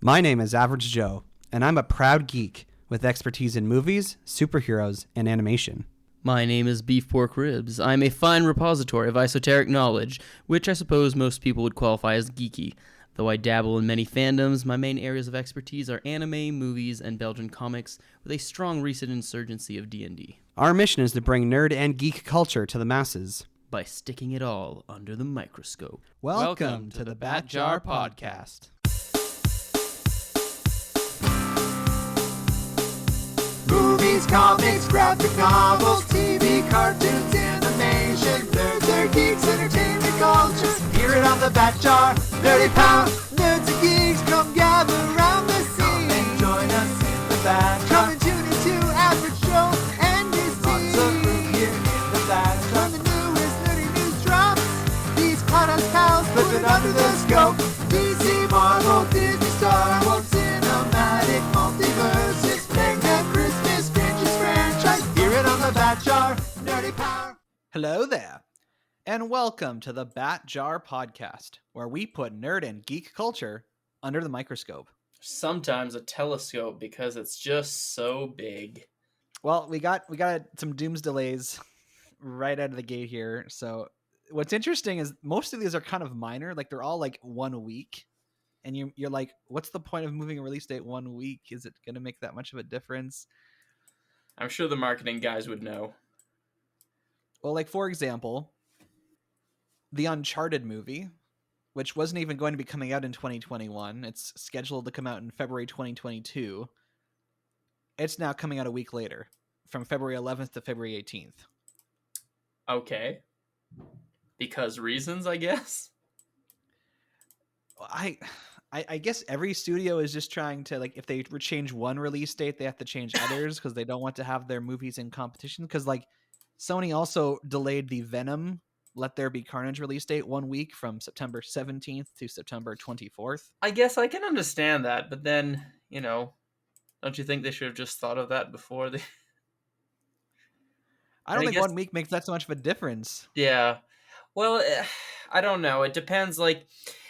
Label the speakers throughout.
Speaker 1: My name is Average Joe, and I'm a proud geek with expertise in movies, superheroes, and animation.
Speaker 2: My name is Beef Pork Ribs. I'm a fine repository of esoteric knowledge, which I suppose most people would qualify as geeky. Though I dabble in many fandoms, my main areas of expertise are anime, movies, and Belgian comics, with a strong recent insurgency of D&D.
Speaker 1: Our mission is to bring nerd and geek culture to the masses
Speaker 2: by sticking it all under the microscope.
Speaker 1: Welcome to the Bat Jar Podcast.
Speaker 3: Movies, comics, graphic novels, TV, cartoons, animation, nerds are geeks, entertainment culture. Hear it on the Bat Jar, Nerdy Power. Nerds and geeks, come gather around the scene. Come and join us in the Bat Jar. Come and tune into Average Joe and his team. Lots of room here in the Bat Jar. When the newest nerdy news drops, these podcast pals put it under the scope. DC, Marvel, Disney, Star Wars, cinematic, multiverses, mega Christmas, Strange franchise. Hear it on the Bat Jar, Nerdy Power.
Speaker 1: Hello there, and welcome to the Bat Jar Podcast, where we put nerd and geek culture under the microscope.
Speaker 2: Sometimes a telescope because it's just so big.
Speaker 1: Well, we got some dooms delays right out of the gate here. So what's interesting is most of these are kind of minor, like they're all like 1 week. And you're like, what's the point of moving a release date 1 week? Is it going to make that much of a difference?
Speaker 2: I'm sure the marketing guys would know.
Speaker 1: Well, like, for example, the Uncharted movie, which wasn't even going to be coming out in 2021. It's scheduled to come out in February 2022. It's now coming out a week later, from February 11th to February 18th.
Speaker 2: Okay. Because reasons, I guess?
Speaker 1: I guess every studio is just trying to, like, if they change one release date, they have to change others because they don't want to have their movies in competition. Because, like, Sony also delayed the Venom Let There Be Carnage release date 1 week from September 17th to September 24th.
Speaker 2: I guess I can understand that, but then, don't you think they should have just thought of that before they...
Speaker 1: I don't think 1 week makes that so much of a difference.
Speaker 2: Yeah. Well, I don't know. It depends, like...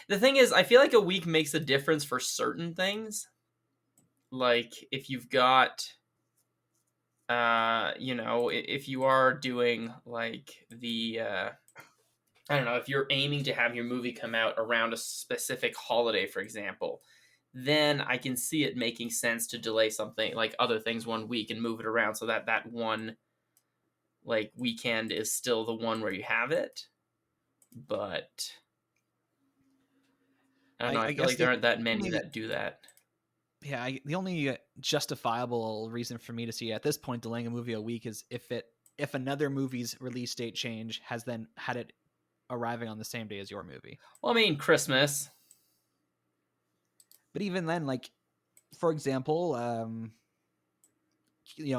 Speaker 2: The thing is, I feel like a week makes a difference for certain things. Like, if you've got, if you are doing, like, I don't know, if you're aiming to have your movie come out around a specific holiday, for example, then I can see it making sense to delay something, like other things 1 week and move it around so that that one, like, weekend is still the one where you have it. But... I don't know, I feel like there aren't that many that do that.
Speaker 1: Yeah, the only justifiable reason for me to see at this point delaying a movie a week is if another movie's release date change has then had it arriving on the same day as your movie.
Speaker 2: Well, I mean, Christmas.
Speaker 1: But even then, like, for example,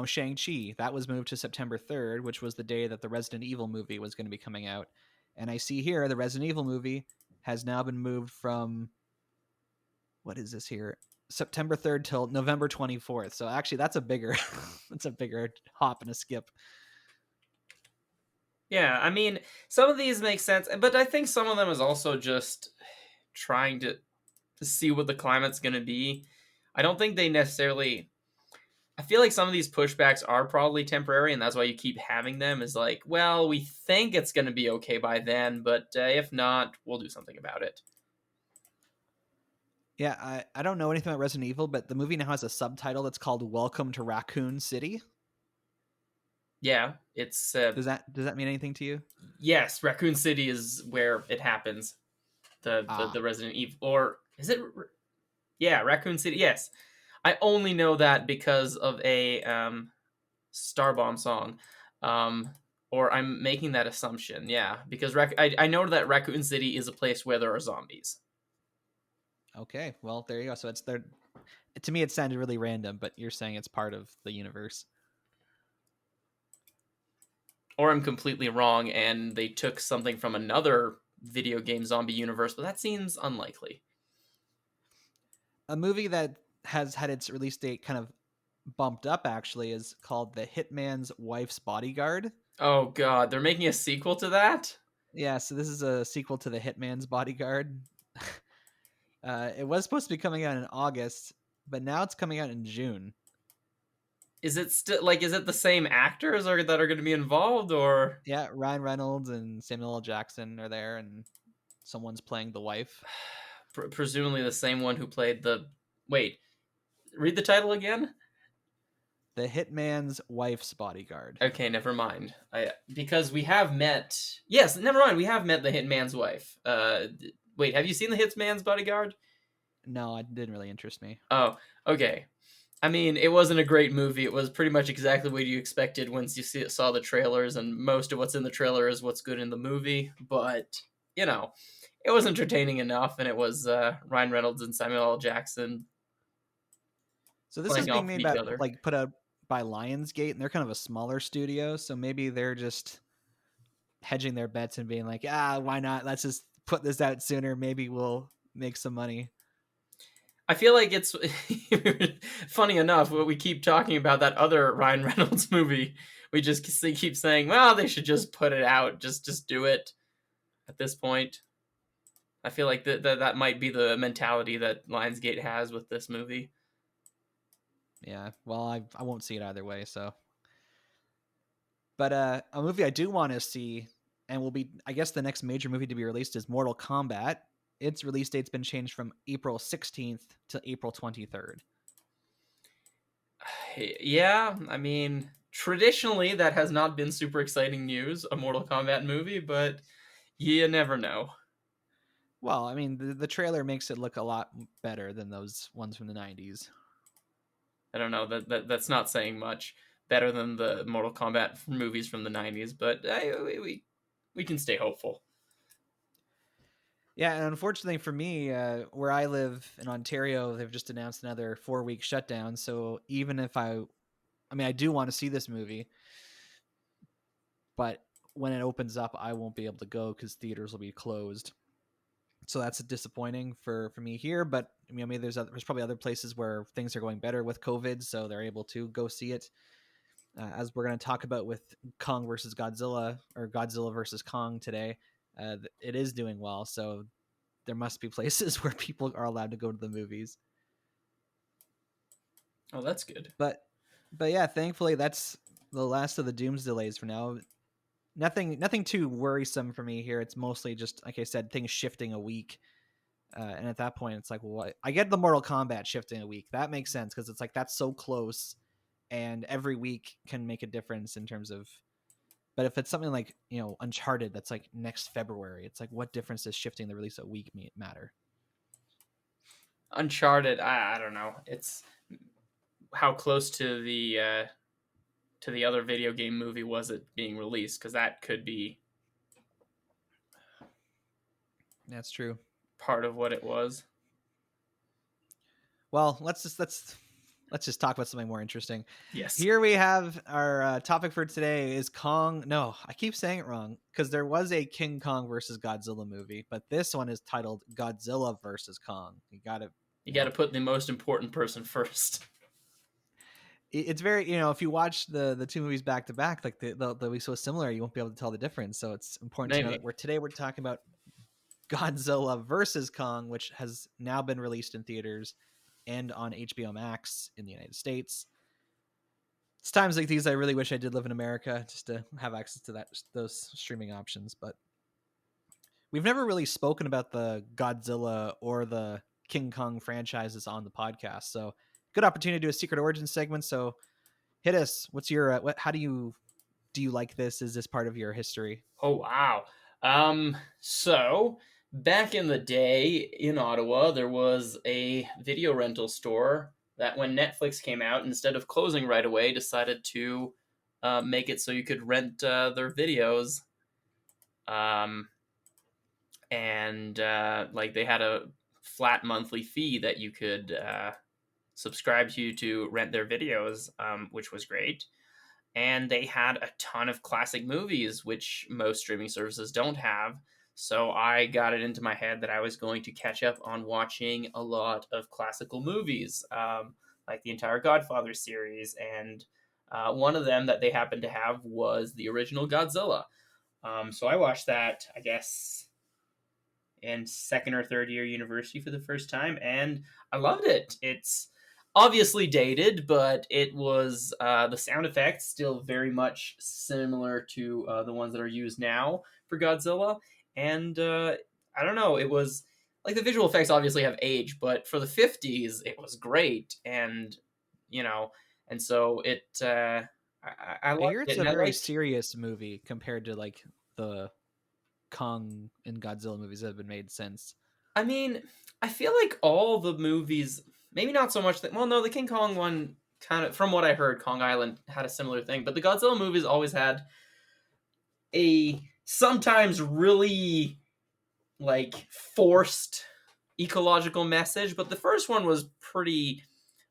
Speaker 1: Shang-Chi, that was moved to September 3rd, which was the day that the Resident Evil movie was going to be coming out. And I see here the Resident Evil movie has now been moved from, what is this here? September 3rd till November 24th. So actually that's a bigger hop and a skip.
Speaker 2: Yeah, I mean, some of these make sense, but I think some of them is also just trying to see what the climate's going to be. I don't think they necessarily... I feel like some of these pushbacks are probably temporary, and that's why you keep having them, is like, well, we think it's going to be okay by then, but if not, we'll do something about it.
Speaker 1: Yeah, I don't know anything about Resident Evil, but the movie now has a subtitle that's called Welcome to Raccoon City.
Speaker 2: Yeah, it's...
Speaker 1: Does that mean anything to you?
Speaker 2: Yes, Raccoon City is where it happens. The Resident Evil... Or, is it... Yeah, Raccoon City, yes. I only know that because of a Starbomb song, or I'm making that assumption. Yeah, because I know that Raccoon City is a place where there are zombies.
Speaker 1: Okay, well there you go. So it's there. To me, it sounded really random, but you're saying it's part of the universe.
Speaker 2: Or I'm completely wrong, and they took something from another video game zombie universe, but that seems unlikely.
Speaker 1: A movie that has had its release date kind of bumped up actually is called The Hitman's Wife's Bodyguard.
Speaker 2: Oh god, they're making a sequel to that?
Speaker 1: Yeah, so this is a sequel to The Hitman's Bodyguard. It was supposed to be coming out in August, but now it's coming out in June.
Speaker 2: Is it still is it the same actors that are going to be involved, or?
Speaker 1: Yeah, Ryan Reynolds and Samuel L. Jackson are there, and someone's playing the wife.
Speaker 2: Presumably the same one who played the. Wait, read the title again.
Speaker 1: The Hitman's Wife's Bodyguard.
Speaker 2: Okay, never mind. Because we have met. Yes, never mind. We have met the Hitman's wife. Wait, have you seen the Hitman's Bodyguard?
Speaker 1: No, it didn't really interest me.
Speaker 2: Oh, okay. I mean, it wasn't a great movie. It was pretty much exactly what you expected once you saw the trailers, and most of what's in the trailer is what's good in the movie. But, you know, it was entertaining enough, and it was Ryan Reynolds and Samuel L. Jackson.
Speaker 1: So this is being made by, put out by Lionsgate, and they're kind of a smaller studio, so maybe they're just hedging their bets and being like, why not? Let's just put this out sooner. Maybe we'll make some money.
Speaker 2: I feel like it's funny enough, we keep talking about that other Ryan Reynolds movie. We just keep saying, well, they should just put it out. Just do it at this point. I feel like that might be the mentality that Lionsgate has with this movie.
Speaker 1: Yeah, well, I won't see it either way, so. But a movie I do want to see, and will be, I guess the next major movie to be released is Mortal Kombat. Its release date's been changed from April 16th to April 23rd.
Speaker 2: Yeah, I mean, traditionally that has not been super exciting news, a Mortal Kombat movie, but you never know.
Speaker 1: Well, I mean, the trailer makes it look a lot better than those ones from the 90s.
Speaker 2: I don't know, that's not saying much. Better than the Mortal Kombat movies from the 90s, but we can stay hopeful.
Speaker 1: Yeah, and unfortunately for me, where I live in Ontario, they've just announced another 4-week shutdown. So even if I do want to see this movie, but when it opens up, I won't be able to go because theaters will be closed. So that's disappointing for me here. But I mean, there's probably other places where things are going better with COVID, so they're able to go see it. As we're going to talk about with Kong versus Godzilla, or Godzilla versus Kong today, it is doing well. So there must be places where people are allowed to go to the movies.
Speaker 2: Oh, that's good.
Speaker 1: But yeah, thankfully that's the last of the Dooms delays for now. Nothing too worrisome for me here. It's mostly just, like I said, things shifting a week. And at that point, it's like, well, I get the Mortal Kombat shifting a week. That makes sense because it's like that's so close, and every week can make a difference in terms of. But if it's something like, Uncharted, that's like next February, it's like, what difference does shifting the release a week matter?
Speaker 2: Uncharted, I don't know. It's how close to the other video game movie was it being released? Because that could be.
Speaker 1: That's true.
Speaker 2: Part of what it was.
Speaker 1: Well, let's just talk about something more interesting.
Speaker 2: Yes.
Speaker 1: Here we have our topic for today is Kong. No, I keep saying it wrong because there was a King Kong versus Godzilla movie, but this one is titled Godzilla versus Kong. You got to
Speaker 2: put the most important person first.
Speaker 1: It's very, if you watch the two movies back to back, like they'll be so similar, you won't be able to tell the difference. So it's important to know that we're talking about Godzilla versus Kong, which has now been released in theaters and on HBO Max in the United States. It's times like these I really wish I did live in America just to have access to those streaming options. But we've never really spoken about the Godzilla or the King Kong franchises on the podcast, so good opportunity to do a Secret Origin segment. So hit us. What's your how do you like this? Is this part of your history?
Speaker 2: Oh wow. So back in the day in Ottawa, there was a video rental store that when Netflix came out, instead of closing right away, decided to make it so you could rent their videos. And they had a flat monthly fee that you could subscribe to rent their videos, which was great. And they had a ton of classic movies, which most streaming services don't have. So I got it into my head that I was going to catch up on watching a lot of classical movies, like the entire Godfather series. And one of them that they happened to have was the original Godzilla. So I watched that, I guess, in second or third year university for the first time, and I loved it. It's obviously dated, but it was the sound effects still very much similar to the ones that are used now for Godzilla, and I don't know, it was like the visual effects obviously have aged, but for the 50s it was great, and you know, and so it I
Speaker 1: I hear
Speaker 2: liked
Speaker 1: it's
Speaker 2: it,
Speaker 1: a
Speaker 2: and I
Speaker 1: very
Speaker 2: liked.
Speaker 1: serious movie compared to like the Kong and Godzilla movies that have been made since.
Speaker 2: I mean, I feel like all the movies, maybe not so much that. Well, no, the King Kong one kind of, from what I heard, Kong Island had a similar thing, but the Godzilla movies always had a sometimes really like forced ecological message, but the first one was pretty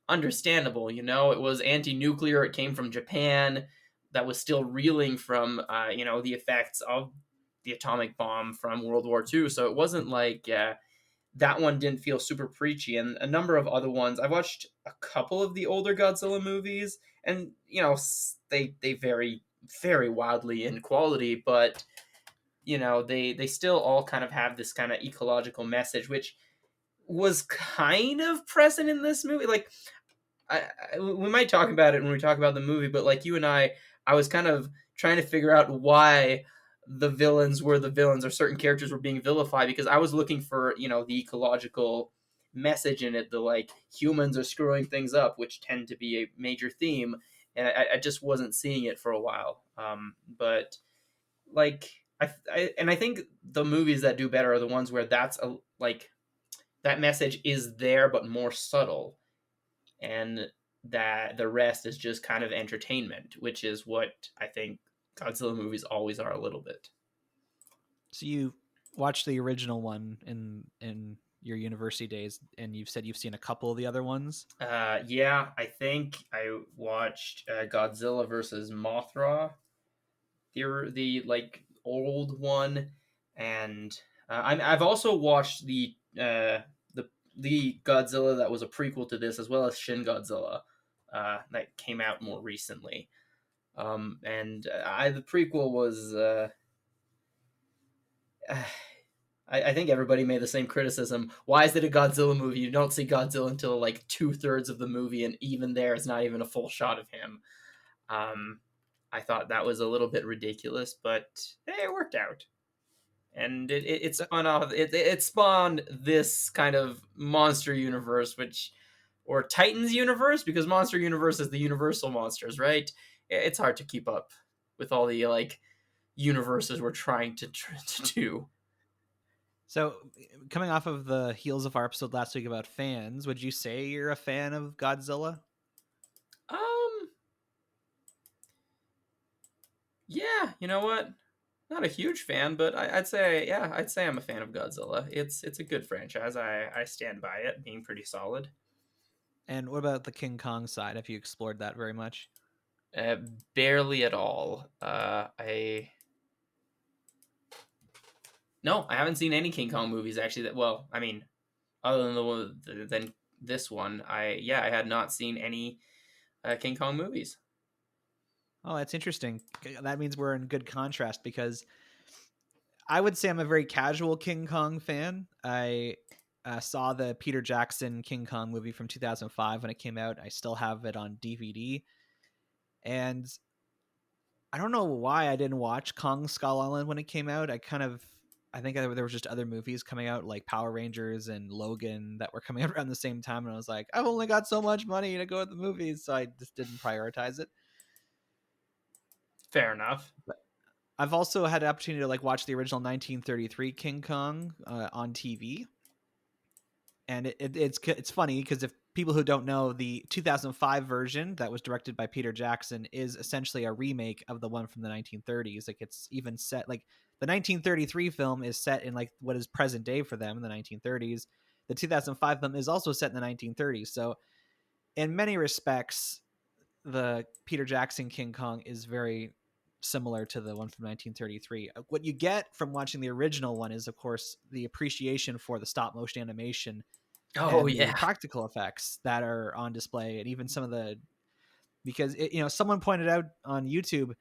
Speaker 2: understandable. You know, it was anti-nuclear. It came from Japan, that was still reeling from the effects of the atomic bomb from World War II. So it wasn't like that one didn't feel super preachy. And a number of other ones, I watched a couple of the older Godzilla movies, and they vary very wildly in quality, but they still all kind of have this kind of ecological message, which was kind of present in this movie. Like we might talk about it when we talk about the movie, but like you and I was kind of trying to figure out why the villains were the villains, or certain characters were being vilified, because I was looking for the ecological message in it, the like humans are screwing things up, which tend to be a major theme, and I just wasn't seeing it for a while. But like I think the movies that do better are the ones where that's like that message is there but more subtle, and that the rest is just kind of entertainment, which is what I think Godzilla movies always are a little bit.
Speaker 1: So you watched the original one in your university days, and you've said you've seen a couple of the other ones.
Speaker 2: Yeah, I think I watched Godzilla versus Mothra, the like old one, and I've also watched the Godzilla that was a prequel to this, as well as Shin Godzilla, that came out more recently. And the prequel was. I think everybody made the same criticism. Why is it a Godzilla movie? You don't see Godzilla until like 2/3 of the movie, and even there, it's not even a full shot of him. I thought that was a little bit ridiculous, but it worked out, and it spun off. It spawned this kind of monster universe, or Titans universe, because Monster Universe is the Universal monsters, right? It's hard to keep up with all the like universes we're trying to do.
Speaker 1: So, coming off of the heels of our episode last week about fans, would you say you're a fan of Godzilla?
Speaker 2: Yeah, you know what? Not a huge fan, but I'd say I'm a fan of Godzilla. It's a good franchise. I stand by it being pretty solid.
Speaker 1: And what about the King Kong side? Have you explored that very much?
Speaker 2: Barely at all. No, I haven't seen any King Kong movies actually. Other than the one than this one, I had not seen any King Kong movies.
Speaker 1: Oh, that's interesting. That means we're in good contrast, because I would say I'm a very casual King Kong fan. I saw the Peter Jackson King Kong movie from 2005 when it came out. I still have it on DVD. And I don't know why I didn't watch Kong Skull Island when it came out. I think there were just other movies coming out like Power Rangers and Logan that were coming out around the same time. And I was like, I've only got so much money to go at the movies. So I just didn't prioritize it.
Speaker 2: Fair enough.
Speaker 1: But I've also had the opportunity to like watch the original 1933 King Kong on TV. And it's funny because if people who don't know, the 2005 version that was directed by Peter Jackson is essentially a remake of the one from the 1930s. Like, it's even set, like, the 1933 film is set in like what is present day for them in the 1930s. The 2005 film is also set in the 1930s. So in many respects, the Peter Jackson King Kong is very similar to the one from 1933. What you get from watching the original one is, of course, the appreciation for the stop motion animation the practical effects that are on display, and even some of the, because someone pointed out on YouTube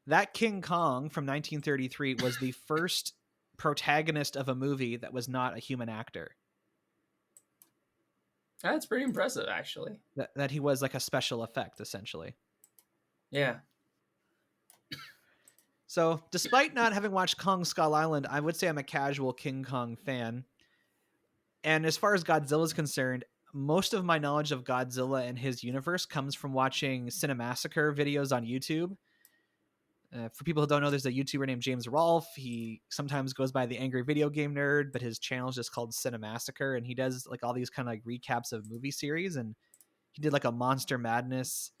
Speaker 1: that King Kong from 1933 was the first protagonist of a movie that was not a human actor.
Speaker 2: That's pretty impressive, actually.
Speaker 1: That he was like a special effect, essentially.
Speaker 2: Yeah.
Speaker 1: So, despite not having watched Kong Skull Island, I would say I'm a casual King Kong fan. And as far as Godzilla is concerned, most of my knowledge of Godzilla and his universe comes from watching Cinemassacre videos on YouTube. For people who don't know, there's a YouTuber named James Rolfe. He sometimes goes by the Angry Video Game Nerd, but his channel is just called Cinemassacre, and he does like all these kind of like recaps of movie series. And he did like a Monster Madness,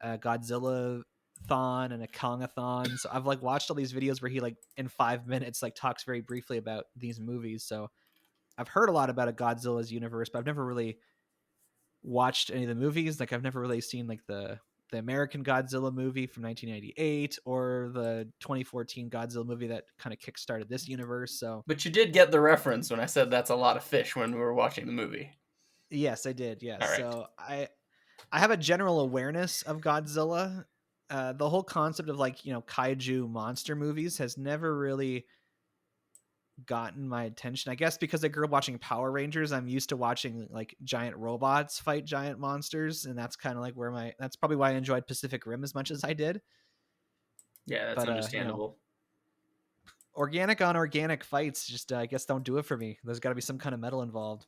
Speaker 1: Godzilla thon, and a Kongathon. So I've like watched all these videos where he like in 5 minutes like talks very briefly about these movies. So I've heard a lot about a Godzilla's universe, but I've never really watched any of the movies. Like I've never really seen like the American Godzilla movie from 1998 or the 2014 Godzilla movie that kind of kickstarted this universe. So,
Speaker 2: but you did get the reference when I said that's a lot of fish when we were watching the movie.
Speaker 1: Yes, I did. Yes.
Speaker 2: All right.
Speaker 1: So I have a general awareness of Godzilla. The whole concept of like, kaiju monster movies has never really gotten my attention. I guess because I grew up watching Power Rangers, I'm used to watching like giant robots fight giant monsters, and that's kind of like that's probably why I enjoyed Pacific Rim as much as I did.
Speaker 2: Yeah, that's understandable.
Speaker 1: Organic on organic fights just I guess don't do it for me. There's got to be some kind of metal involved.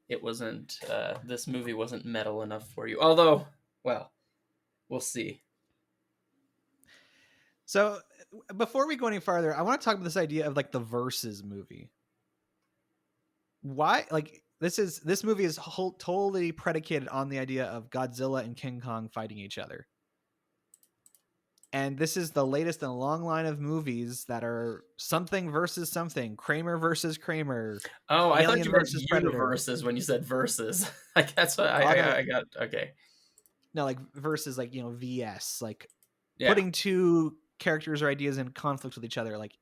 Speaker 2: It wasn't this movie wasn't metal enough for you. Although, well, we'll see.
Speaker 1: So before we go any farther, I want to talk about this idea of like the versus movie. Why? Like this movie is totally predicated on the idea of Godzilla and King Kong fighting each other. And this is the latest in a long line of movies that are something versus something. Kramer versus Kramer.
Speaker 2: Oh, I thought you meant
Speaker 1: Predator.
Speaker 2: universes when you said versus. Like that's what I got. Okay.
Speaker 1: No, like versus, like VS, like
Speaker 2: Yeah.
Speaker 1: putting two characters or ideas in conflict with each other, like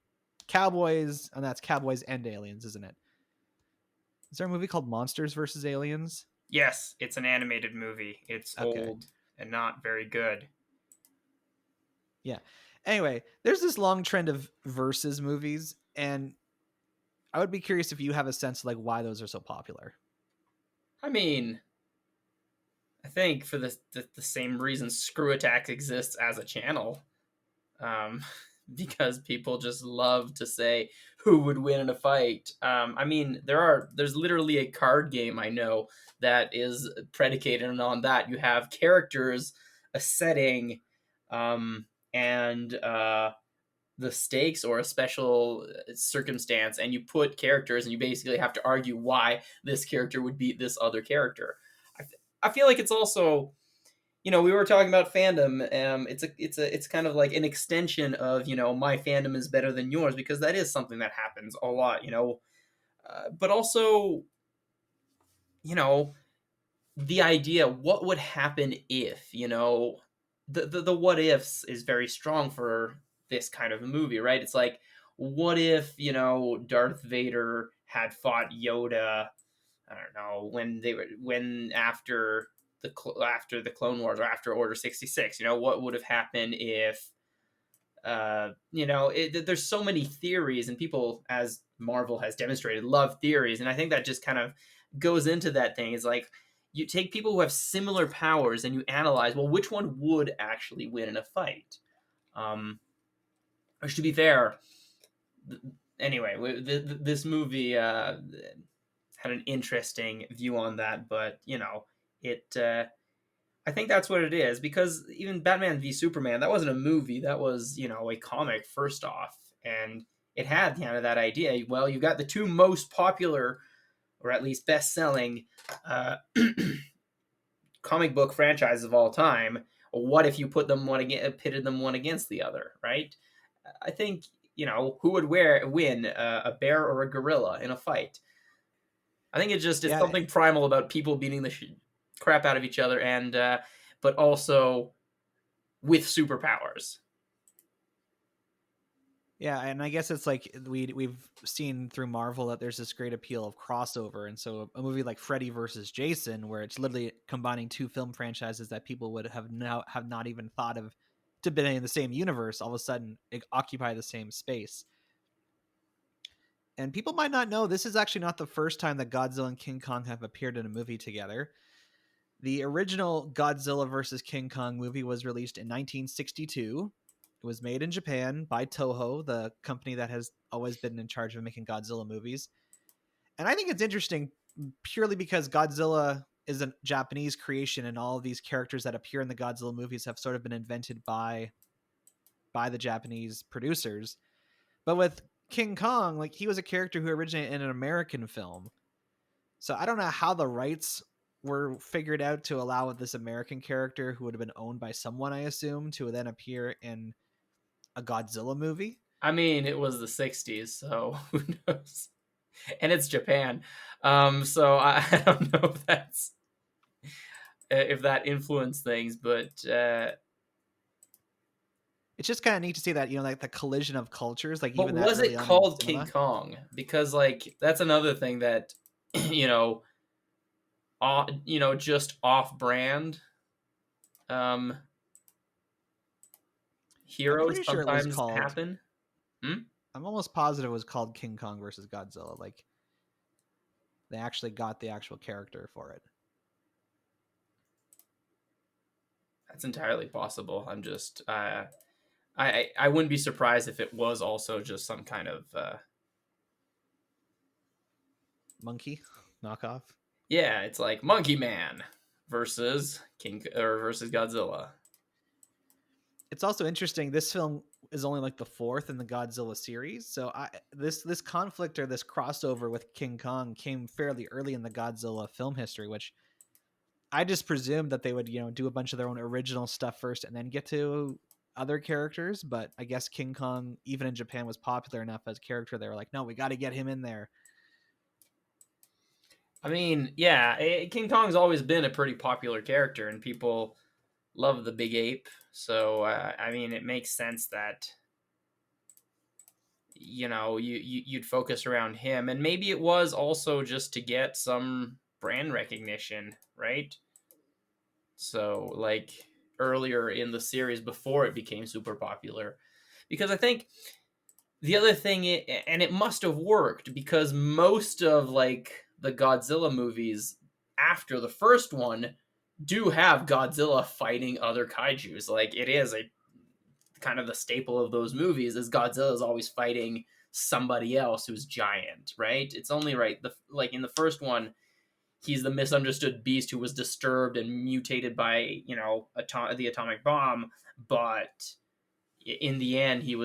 Speaker 1: cowboys, and that's cowboys and aliens, isn't it? Is there a movie called Monsters versus Aliens?
Speaker 2: Yes, it's an animated movie. It's old and not very good.
Speaker 1: Yeah. Anyway, there's this long trend of versus movies, and I would be curious if you have a sense of like why those are so popular.
Speaker 2: I mean, I think for the same reason Screw Attack exists as a channel. Because people just love to say who would win in a fight. I mean, there's literally a card game I know that is predicated on that. You have characters, a setting, and the stakes or a special circumstance, and you put characters, and you basically have to argue why this character would beat this other character. I feel like it's also, we were talking about fandom. It's kind of like an extension of, my fandom is better than yours, because that is something that happens a lot, but also, the idea, what would happen if, the what ifs is very strong for this kind of a movie, right? It's like, what if, Darth Vader had fought Yoda, I don't know, when after the Clone Wars or after Order 66, what would have happened if, there's so many theories, and people, as Marvel has demonstrated, love theories. And I think that just kind of goes into that thing. It's like, you take people who have similar powers and you analyze, well, which one would actually win in a fight? Which, to be fair, anyway, this movie had an interesting view on that, but I think that's what it is, because even Batman v Superman, that wasn't a movie, that was a comic first off, and it had that idea. Well, you've got the two most popular, or at least best-selling, comic book franchises of all time. What if you pitted them one against the other, right? I think who would win, a bear or a gorilla in a fight? I think it's something primal about people beating the crap out of each other, and but also with superpowers.
Speaker 1: Yeah, and I guess it's like we've seen through Marvel that there's this great appeal of crossover, and so a movie like Freddy versus Jason, where it's literally combining two film franchises that people would have not even thought of to be in the same universe all of a sudden occupy the same space. And people might not know, this is actually not the first time that Godzilla and King Kong have appeared in a movie together. The original Godzilla vs. King Kong movie was released in 1962. It was made in Japan by Toho, the company that has always been in charge of making Godzilla movies. And I think it's interesting purely because Godzilla is a Japanese creation, and all of these characters that appear in the Godzilla movies have sort of been invented by the Japanese producers. But with King Kong, like, he was a character who originated in an American film. So I don't know how the rights were figured out to allow this American character, who would have been owned by someone, I assume, to then appear in a Godzilla movie.
Speaker 2: I mean, it was the 60s, so who knows? And it's Japan. So I don't know if that influenced things, but
Speaker 1: it's just kind of neat to see that, like the collision of cultures, like
Speaker 2: but
Speaker 1: even that
Speaker 2: was
Speaker 1: early
Speaker 2: it
Speaker 1: on in
Speaker 2: called
Speaker 1: cinema.
Speaker 2: King Kong? Because like that's another thing that just off-brand heroes
Speaker 1: sure it was
Speaker 2: sometimes
Speaker 1: called-
Speaker 2: happen.
Speaker 1: I'm almost positive it was called King Kong versus Godzilla. Like, they actually got the actual character for it.
Speaker 2: That's entirely possible. I'm just I wouldn't be surprised if it was also just some kind of
Speaker 1: Monkey knockoff.
Speaker 2: yeah, it's like Monkey Man versus versus Godzilla.
Speaker 1: It's also interesting, this film is only like the fourth in the Godzilla series. So this conflict, or this crossover with King Kong, came fairly early in the Godzilla film history, which I just presumed that they would, do a bunch of their own original stuff first and then get to other characters. But I guess King Kong, even in Japan, was popular enough as a character. They were like, no, we got to get him in there.
Speaker 2: I mean, yeah, King Kong's always been a pretty popular character, and people love the big ape. So, I mean, it makes sense that, you'd focus around him. And maybe it was also just to get some brand recognition, right? So, like, earlier in the series before it became super popular. Because I think the other thing, and it must have worked, because most of, like, the Godzilla movies after the first one do have Godzilla fighting other kaijus. Like, it is a kind of the staple of those movies is Godzilla is always fighting somebody else who's giant, right? It's only right like in the first one, he's the misunderstood beast who was disturbed and mutated by the atomic bomb, but in the end he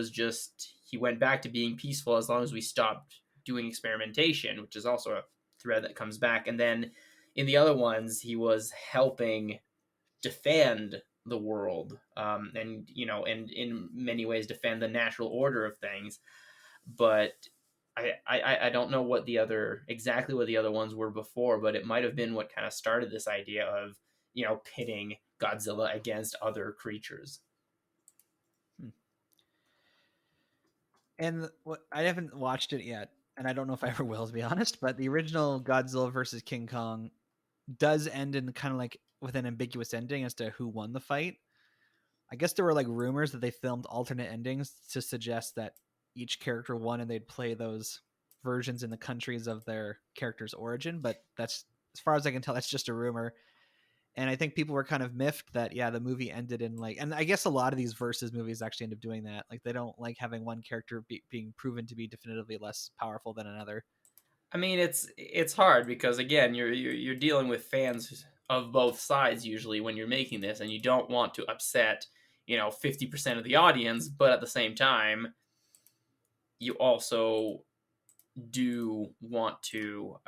Speaker 2: went back to being peaceful as long as we stopped doing experimentation, which is also a thread that comes back. And then in the other ones, he was helping defend the world, and in many ways defend the natural order of things. But I don't know exactly what the other ones were before, but it might have been what kind of started this idea of pitting Godzilla against other creatures.
Speaker 1: And I haven't watched it yet, and I don't know if I ever will, to be honest, but the original Godzilla versus King Kong does end in kind of like with an ambiguous ending as to who won the fight. I guess there were like rumors that they filmed alternate endings to suggest that each character won and they'd play those versions in the countries of their character's origin, but that's, as far as I can tell, that's just a rumor. And I think people were kind of miffed that, the movie ended in like, and I guess a lot of these versus movies actually end up doing that. Like, they don't like having one character being proven to be definitively less powerful than another.
Speaker 2: I mean, it's hard because, again, you're dealing with fans of both sides usually when you're making this, and you don't want to upset 50% of the audience, but at the same time, you also do want to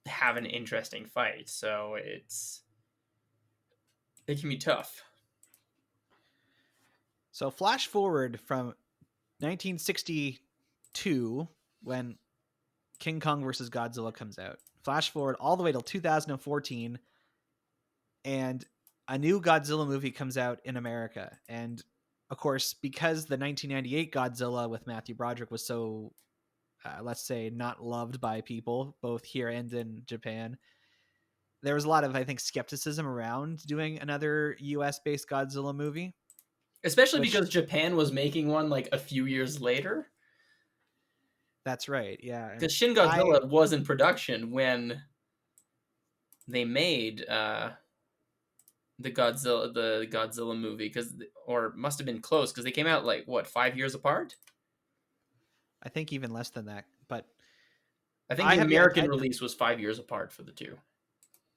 Speaker 2: have an interesting fight. So it can be tough.
Speaker 1: So flash forward from 1962, when King Kong versus Godzilla comes out. Flash forward all the way till 2014, and a new Godzilla movie comes out in America. And of course, because the 1998 Godzilla with Matthew Broderick was so, let's say, not loved by people, both here and in Japan, there was a lot of, I think, skepticism around doing another US based Godzilla movie.
Speaker 2: Especially
Speaker 1: Which-
Speaker 2: because Japan was making one like a few years later.
Speaker 1: That's right. Yeah.
Speaker 2: Because Shin Godzilla was in production when they made the Godzilla movie, or must have been close because they came out like what, 5 years apart.
Speaker 1: I think even less than that, but
Speaker 2: I think the American release was 5 years apart for the two.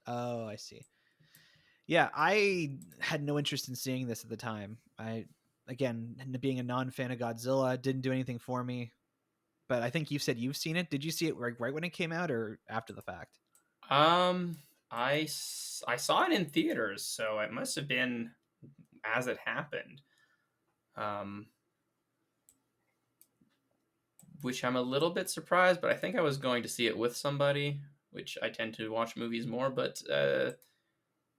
Speaker 1: Oh, I see. Yeah, I had no interest in seeing this at the time. Again, being a non-fan of Godzilla, didn't do anything for me. But I think you said you've seen it. Did you see it right when it came out or after the fact?
Speaker 2: I saw it in theaters, so it must have been as it happened. Which I'm a little bit surprised, but I think I was going to see it with somebody, which I tend to watch movies more. But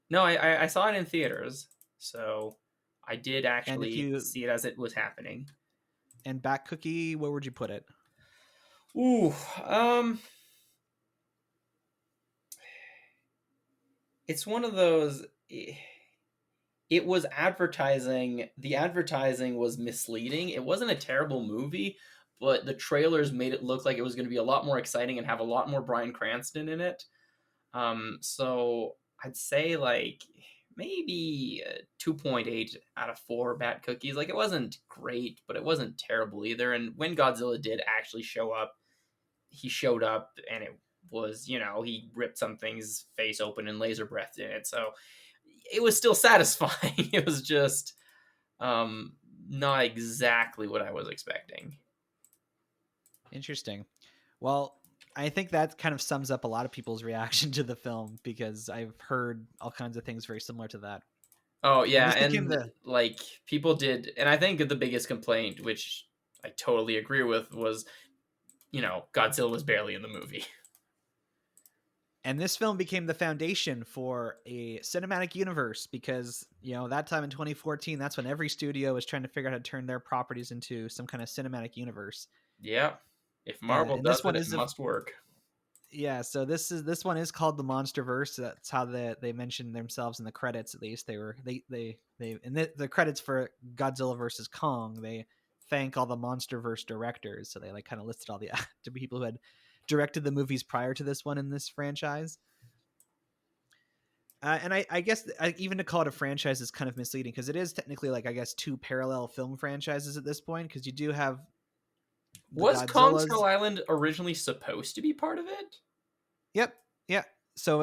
Speaker 2: no, I saw it in theaters, so I did actually see it as it was happening.
Speaker 1: And Back Cookie, where would you put it?
Speaker 2: Ooh, it's one of those. It was advertising. The advertising was misleading. It wasn't a terrible movie, but the trailers made it look like it was going to be a lot more exciting and have a lot more Bryan Cranston in it. So I'd say like maybe 2.8 out of 4 Bat Cookies. Like, it wasn't great, but it wasn't terrible either. And when Godzilla did actually show up, he showed up, and it was, he ripped something's face open and laser breathed in it. So it was still satisfying. It was just not exactly what I was expecting.
Speaker 1: Interesting. Well, I think that kind of sums up a lot of people's reaction to the film, because I've heard all kinds of things very similar to that.
Speaker 2: Oh, yeah, and like, people did, and I think the biggest complaint, which I totally agree with, was, Godzilla was barely in the movie.
Speaker 1: And this film became the foundation for a cinematic universe, because, that time in 2014, that's when every studio was trying to figure out how to turn their properties into some kind of cinematic universe.
Speaker 2: Yeah. If Marvel does it, it must work.
Speaker 1: Yeah, so this one is called the Monsterverse. That's how they mentioned themselves in the credits. At least they in the credits for Godzilla versus Kong, they thank all the Monsterverse directors. So they kind of listed all the people who had directed the movies prior to this one in this franchise. And I guess even to call it a franchise is kind of misleading, because it is technically I guess 2 parallel film franchises at this point, because you do have.
Speaker 2: Was Kong Skull Island originally supposed to be part of it?
Speaker 1: Yep. Yeah. So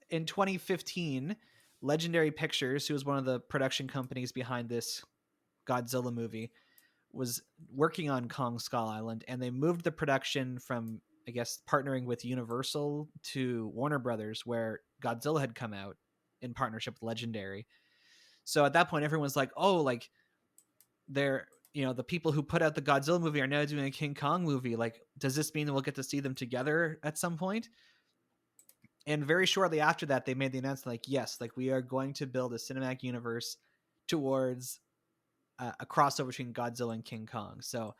Speaker 1: in 2015, Legendary Pictures, who was one of the production companies behind this Godzilla movie, was working on Kong Skull Island, and they moved the production from, I guess, partnering with Universal to Warner Brothers, where Godzilla had come out in partnership with Legendary. So at that point, everyone's like, oh, they're, the people who put out the Godzilla movie are now doing a King Kong movie. Does this mean that we'll get to see them together at some point? And very shortly after that, they made the announcement, yes, we are going to build a cinematic universe towards a crossover between Godzilla and King Kong. So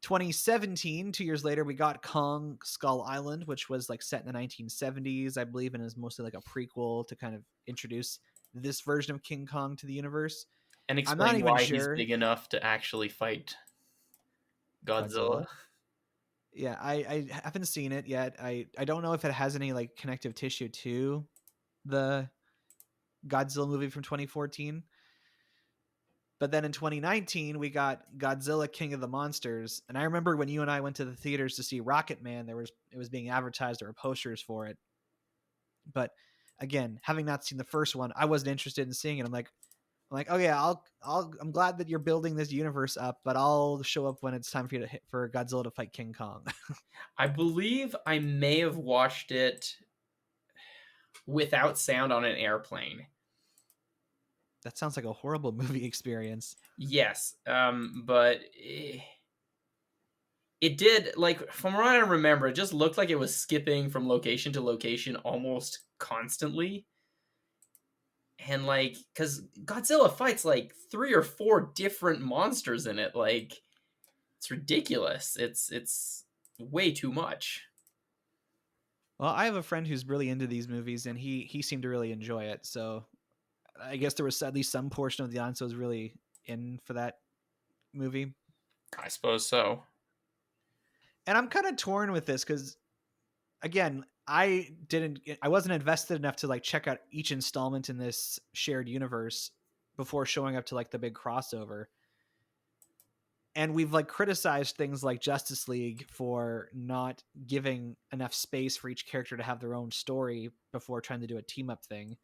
Speaker 1: 2017, 2 years later, we got Kong Skull Island, which was set in the 1970s, I believe, and is mostly a prequel to kind of introduce this version of King Kong to the universe.
Speaker 2: And explain why he's big enough to actually fight Godzilla.
Speaker 1: Yeah, I haven't seen it yet. I don't know if it has any connective tissue to the Godzilla movie from 2014. But then in 2019, we got Godzilla King of the Monsters. And I remember when you and I went to the theaters to see Rocket Man, it was being advertised, there were posters for it. But again, having not seen the first one, I wasn't interested in seeing it. I'm like, oh yeah, I'm glad that you're building this universe up, but I'll show up when it's time for Godzilla to fight King Kong.
Speaker 2: I believe I may have watched it without sound on an airplane.
Speaker 1: That sounds like a horrible movie experience.
Speaker 2: Yes, but it did, from what I remember, it just looked like it was skipping from location to location almost constantly. And because Godzilla fights 3 or 4 different monsters in it, it's ridiculous. It's way too much.
Speaker 1: Well, I have a friend who's really into these movies, and he seemed to really enjoy it. So I guess there was at least some portion of the audience that was really in for that movie.
Speaker 2: I suppose so.
Speaker 1: And I'm kind of torn with this because, again, I wasn't invested enough to like check out each installment in this shared universe before showing up to like the big crossover. And we've like criticized things like Justice League for not giving enough space for each character to have their own story before trying to do a team up thing.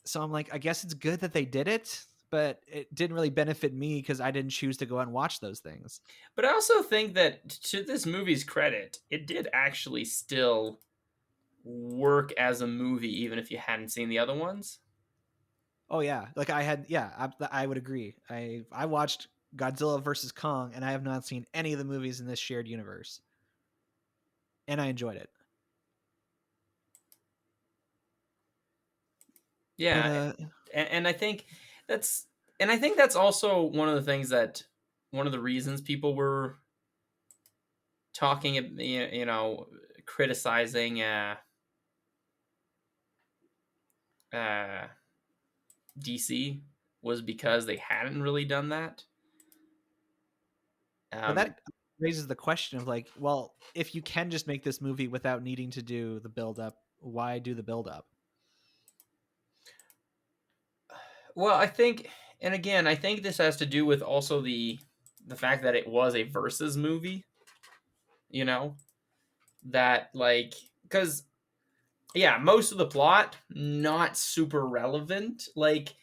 Speaker 1: So I'm like, I guess it's good that they did it, but it didn't really benefit me because I didn't choose to go out and watch those things.
Speaker 2: But I also think that, to this movie's credit, it did actually still work as a movie, even if you hadn't seen the other ones.
Speaker 1: Oh yeah, like I would agree. I watched Godzilla versus Kong, and I have not seen any of the movies in this shared universe, and I enjoyed it.
Speaker 2: Yeah,
Speaker 1: But,
Speaker 2: and I think that's also one of the things that one of the reasons people were talking, criticizing DC was because they hadn't really done that.
Speaker 1: but that raises the question of like, well, if you can just make this movie without needing to do the build up, why do the build up?
Speaker 2: Well, I think, and again, I think this has to do with also the fact that it was a versus movie. You know, that like, because yeah, most of the plot not super relevant. Like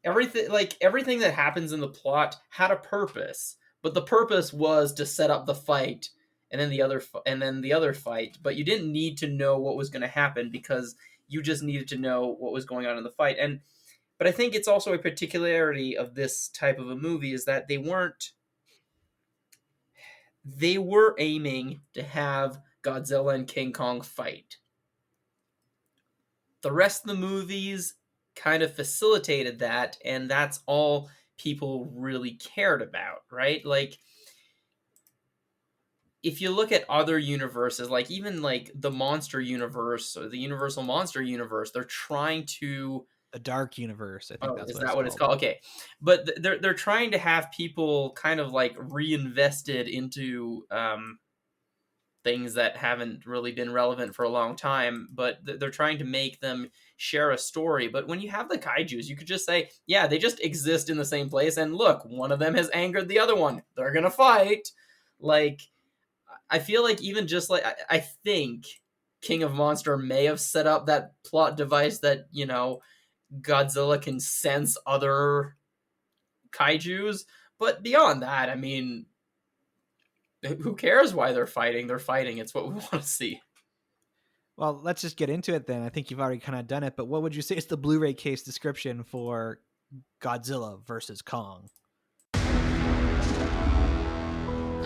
Speaker 2: everything that happens in the plot had a purpose, but the purpose was to set up the fight and then the other fight. But you didn't need to know what was going to happen because you just needed to know what was going on in the fight. But I think it's also a particularity of this type of a movie is that they were aiming to have Godzilla and King Kong fight. The rest of the movies kind of facilitated that, and that's all people really cared about, right? Like, if you look at other universes, like even like the Monster Universe or the Universal Monster Universe, they're trying to...
Speaker 1: The Dark Universe, I think
Speaker 2: is that what it's called? Okay, but they're trying to have people kind of like reinvested into things that haven't really been relevant for a long time, but they're trying to make them share a story. But when you have the kaijus, you could just say, yeah, they just exist in the same place, and look, one of them has angered the other one. They're gonna fight. Like, I feel like even just like, I think King of Monster may have set up that plot device that, Godzilla can sense other kaijus, but beyond that, I mean, who cares why they're fighting? They're fighting. It's what we want to see.
Speaker 1: Well, let's just get into it then. I think you've already kind of done it, but what would you say is the Blu-ray case description for Godzilla versus Kong?
Speaker 4: I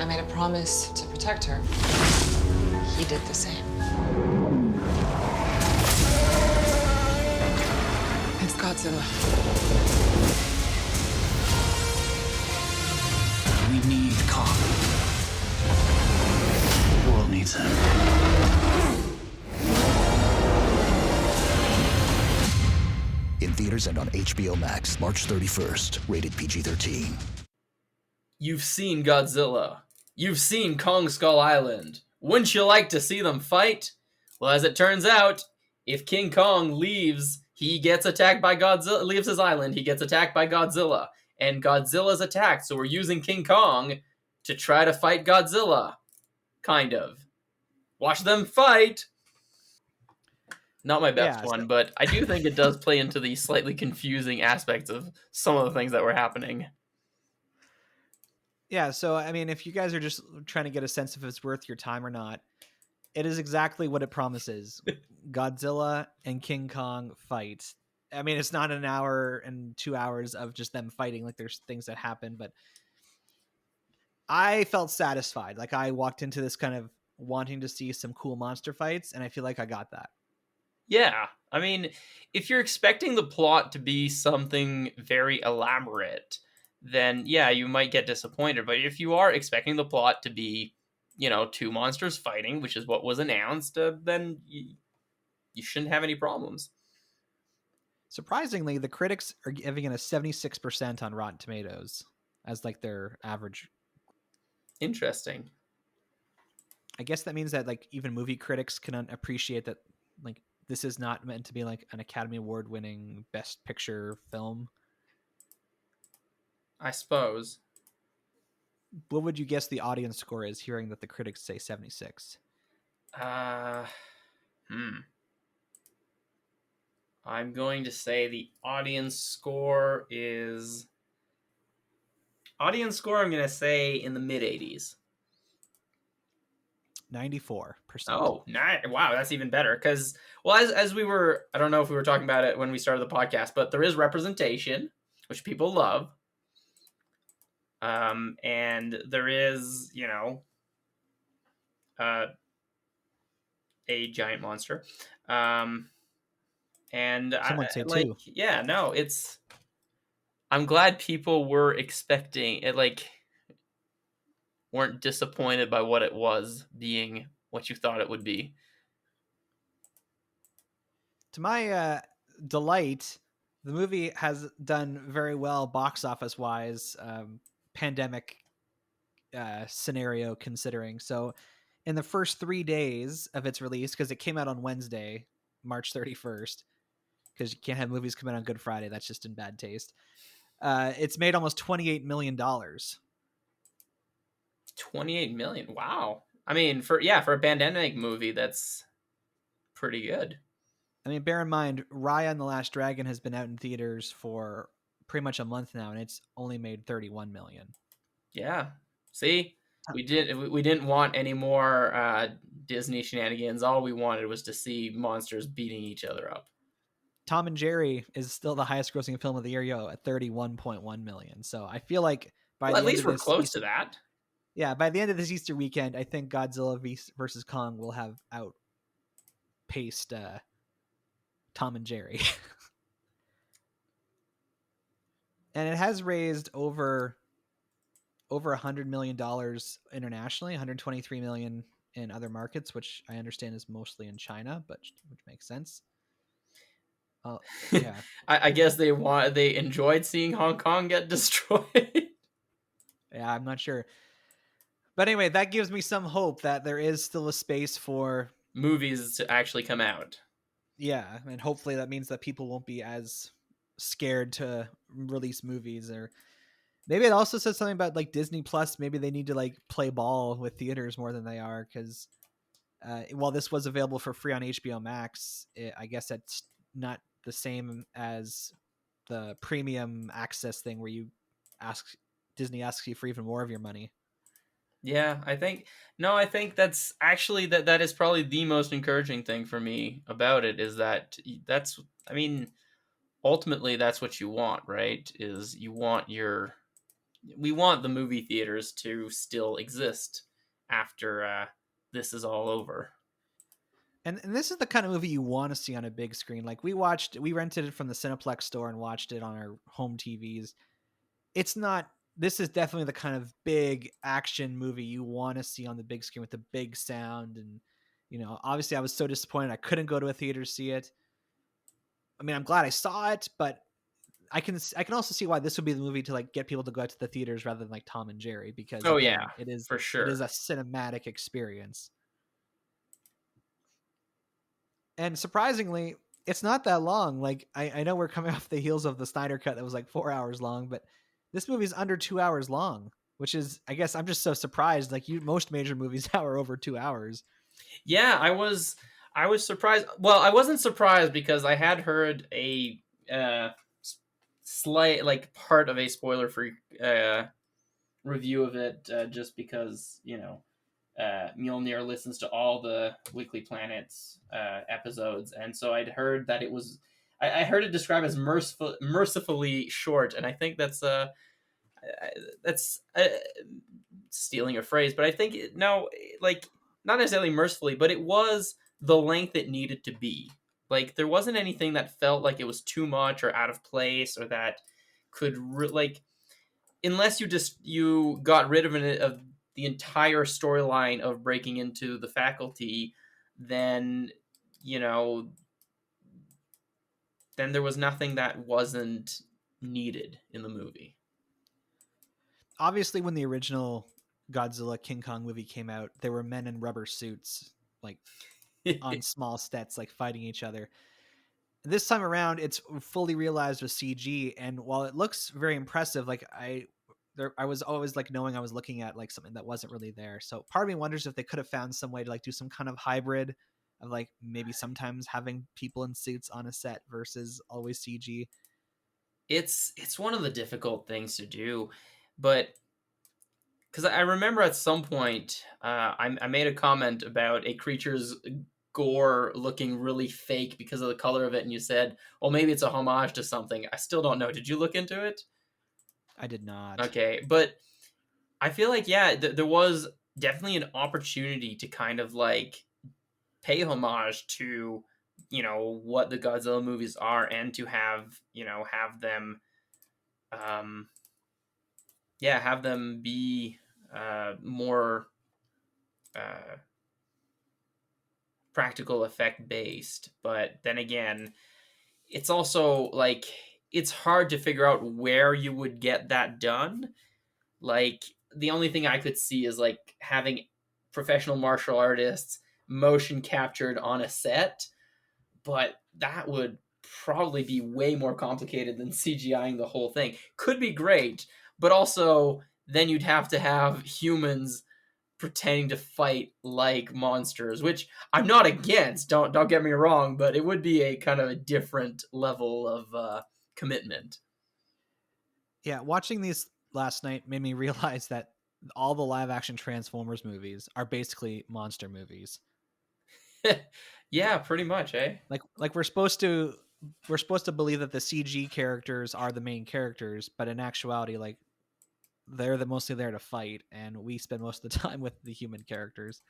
Speaker 4: made a promise to protect her. He did the same. It's Godzilla.
Speaker 5: We need Kong. The world needs him.
Speaker 6: In theaters and on HBO Max, March 31st, rated PG-13.
Speaker 2: You've seen Godzilla. You've seen Kong Skull Island. Wouldn't you like to see them fight? Well, as it turns out, if King Kong leaves, he gets attacked by Godzilla, leaves his island, he gets attacked by Godzilla. And Godzilla's attacked, so we're using King Kong to try to fight Godzilla. Kind of. Watch them fight! Not my best one, but I do think it does play into the slightly confusing aspects of some of the things that were happening.
Speaker 1: Yeah, so I mean, if you guys are just trying to get a sense if it's worth your time or not, it is exactly what it promises. Godzilla and King Kong fight. I mean, it's not an hour and 2 hours of just them fighting. Like, there's things that happen, but I felt satisfied. Like, I walked into this kind of wanting to see some cool monster fights, and I feel like I got that.
Speaker 2: Yeah, I mean, if you're expecting the plot to be something very elaborate, then yeah, you might get disappointed. But if you are expecting the plot to be two monsters fighting, which is what was announced, then you shouldn't have any problems.
Speaker 1: Surprisingly, the critics are giving it a 76% on Rotten Tomatoes as like their average.
Speaker 2: Interesting.
Speaker 1: I guess that means that like even movie critics can appreciate that like this is not meant to be like an Academy Award winning Best Picture film.
Speaker 2: I suppose.
Speaker 1: What would you guess the audience score is hearing that the critics say 76?
Speaker 2: I'm going to say the audience score is... I'm going to say in the mid-80s.
Speaker 1: 94%.
Speaker 2: Oh, wow, that's even better. Because, well, as we were... I don't know if we were talking about it when we started the podcast, but there is representation, which people love. And there is, a giant monster. And
Speaker 1: Some would say
Speaker 2: like,
Speaker 1: two.
Speaker 2: yeah, no, I'm glad people were expecting it, like, weren't disappointed by what it was being what you thought it would be.
Speaker 1: To my delight, the movie has done very well box office wise, pandemic scenario considering. So in the first 3 days of its release, because it came out on Wednesday, March 31st, because you can't have movies come out on Good Friday. That's just in bad taste. It's made almost $28 million.
Speaker 2: 28 million. Wow. I mean, for a pandemic movie, that's pretty good.
Speaker 1: I mean, bear in mind, Raya and the Last Dragon has been out in theaters for pretty much a month now, and it's only made 31 million.
Speaker 2: Yeah. See, we didn't want any more Disney shenanigans. All we wanted was to see monsters beating each other up.
Speaker 1: Tom and Jerry is still the highest grossing film of the year, at 31.1 million. So I feel like
Speaker 2: at least we're close to that.
Speaker 1: Yeah, by the end of this Easter weekend, I think Godzilla versus Kong will have outpaced Tom and Jerry. And it has raised over $100 million internationally, 123 million in other markets, which I understand is mostly in China, which makes sense. Yeah.
Speaker 2: I guess they enjoyed seeing Hong Kong get destroyed.
Speaker 1: Yeah, I'm not sure. But anyway, that gives me some hope that there is still a space for
Speaker 2: movies to actually come out.
Speaker 1: Yeah, and hopefully that means that people won't be as scared to release movies. Or maybe it also says something about like Disney Plus. Maybe they need to like play ball with theaters more than they are, because while this was available for free on HBO Max, I guess it's not the same as the premium access thing where Disney asks you for even more of your money.
Speaker 2: Yeah, I think that's actually that is probably the most encouraging thing for me about it, is that I mean, ultimately that's what you want, right? Is we want the movie theaters to still exist after this is all over.
Speaker 1: And this is the kind of movie you want to see on a big screen. Like we rented it from the Cineplex store and watched it on our home TVs. This is definitely the kind of big action movie you want to see on the big screen with the big sound. And, obviously I was so disappointed I couldn't go to a theater to see it. I mean, I'm glad I saw it, but I can also see why this would be the movie to like get people to go out to the theaters rather than like Tom and Jerry, because
Speaker 2: it is for sure.
Speaker 1: It is a cinematic experience. And surprisingly, it's not that long. Like I know we're coming off the heels of the Snyder Cut that was like 4 hours long, but this movie is under 2 hours long, which is, I guess I'm just so surprised. Like most major movies now are over 2 hours.
Speaker 2: Yeah, I was surprised. Well, I wasn't surprised because I had heard a slight, like, part of a spoiler-free review of it, just because, Mjolnir listens to all the Weekly Planets episodes, and so I'd heard that it was... I heard it described as mercifully short, and I think that's stealing a phrase, but I think not necessarily mercifully, but it was the length it needed to be. Like, there wasn't anything that felt like it was too much or out of place, or that could unless you got rid of the entire storyline of breaking into the faculty, then, you know, then there was nothing that wasn't needed in the movie.
Speaker 1: Obviously, when the original Godzilla King Kong movie came out, there were men in rubber suits, like on small sets, like fighting each other. This time around, it's fully realized with CG, and while it looks very impressive, like I was always like knowing I was looking at like something that wasn't really there. So part of me wonders if they could have found some way to like do some kind of hybrid of like maybe sometimes having people in suits on a set versus always CG.
Speaker 2: It's one of the difficult things to do, but because I remember at some point I made a comment about a creature's gore looking really fake because of the color of it, and you said, well, maybe it's a homage to something. I still don't know. Did you look into it?
Speaker 1: I did not.
Speaker 2: Okay, but I feel like, yeah, there was definitely an opportunity to kind of like pay homage to, you know, what the Godzilla movies are, and to have, you know, have them have them be more practical effect based. But then again, it's also like it's hard to figure out where you would get that done. Like, the only thing I could see is like having professional martial artists motion captured on a set, but that would probably be way more complicated than CGIing the whole thing. Could be great, but also then you'd have to have humans pretending to fight like monsters, which I'm not against, don't get me wrong, but it would be a kind of a different level of commitment.
Speaker 1: Yeah, watching these last night made me realize that all the live action Transformers movies are basically monster movies.
Speaker 2: Yeah, pretty much, eh?
Speaker 1: Like we're supposed to believe that the CG characters are the main characters, but in actuality, like they're mostly there to fight, and we spend most of the time with the human characters.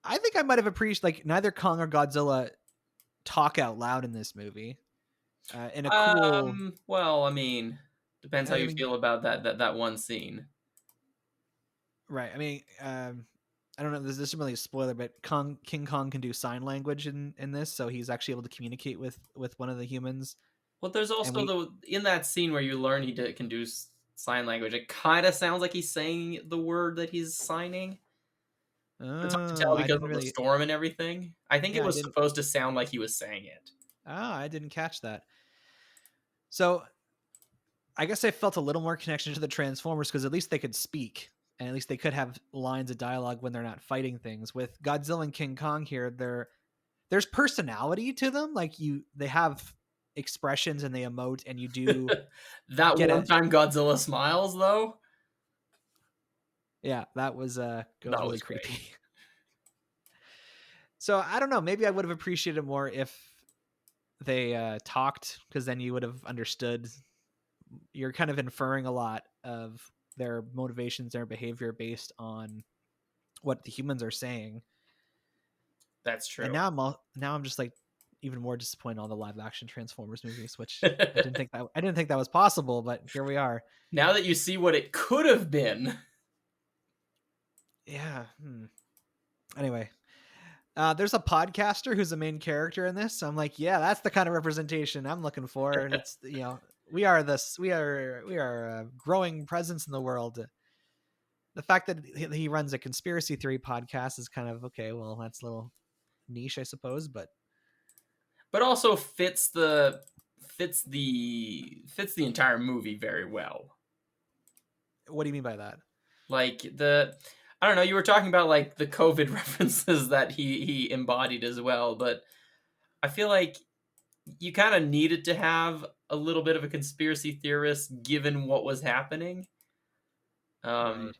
Speaker 1: I think I might have appreciated like neither Kong or Godzilla talk out loud in this movie. In a cool.
Speaker 2: Well, I mean, depends how
Speaker 1: I
Speaker 2: you
Speaker 1: mean,
Speaker 2: feel about that one scene.
Speaker 1: right. I mean, I don't know. This isn't really a spoiler, but King Kong can do sign language in this, so he's actually able to communicate with one of the humans.
Speaker 2: Well, there's also in that scene where you learn he can do sign language. It kind of sounds like he's saying the word that he's signing. It's hard to tell because of the storm and everything. I think it was supposed to sound like he was saying it.
Speaker 1: I didn't catch that. So I guess I felt a little more connection to the Transformers because at least they could speak, and at least they could have lines of dialogue when they're not fighting things. With Godzilla and King Kong here, there's personality to them. Like they have expressions and they emote, and you do
Speaker 2: that one time Godzilla smiles though.
Speaker 1: Yeah, that was really creepy. So I don't know. Maybe I would have appreciated it more if they talked, because then you would have understood. You're kind of inferring a lot of their motivations, their behavior based on what the humans are saying.
Speaker 2: That's true.
Speaker 1: And now I'm just like even more disappointed in all the live action Transformers movies, which I didn't think that was possible, but here we are.
Speaker 2: Now that you see what it could have been.
Speaker 1: Yeah. Anyway, there's a podcaster who's the main character in this. So I'm like, yeah, that's the kind of representation I'm looking for. It's, you know, we are a growing presence in the world. The fact that he runs a conspiracy theory podcast is kind of okay. Well, that's a little niche, I suppose, but
Speaker 2: also fits the entire movie very well.
Speaker 1: What do you mean by that?
Speaker 2: Like I don't know, you were talking about like the COVID references that he embodied as well, but I feel like you kind of needed to have a little bit of a conspiracy theorist given what was happening. Right.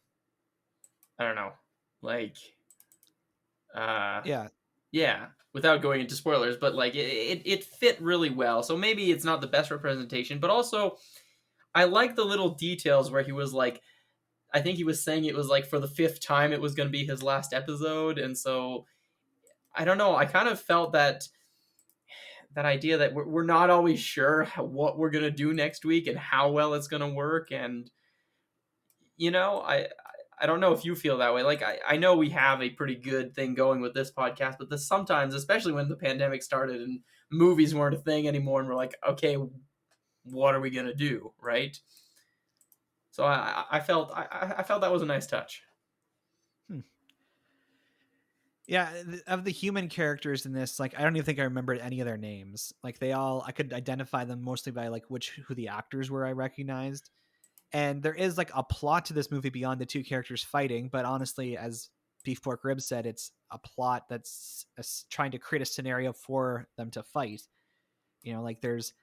Speaker 2: I don't know. Like yeah, without going into spoilers, but like it fit really well. So maybe it's not the best representation, but also I like the little details where he was like, I think he was saying it was like for the 5th time it was going to be his last episode. And so I don't know. I kind of felt that idea that we're not always sure what we're going to do next week and how well it's going to work. And you know, I don't know if you feel that way. Like, I know we have a pretty good thing going with this podcast, but this sometimes, especially when the pandemic started and movies weren't a thing anymore, and we're like, okay, what are we gonna do, right? So I felt that was a nice touch.
Speaker 1: Yeah, of the human characters in this, like I don't even think I remembered any of their names. Like I could identify them mostly by like who the actors were I recognized. And there is like a plot to this movie beyond the two characters fighting, but honestly, as Beef Pork Ribs said, it's a plot that's trying to create a scenario for them to fight. You know, like there's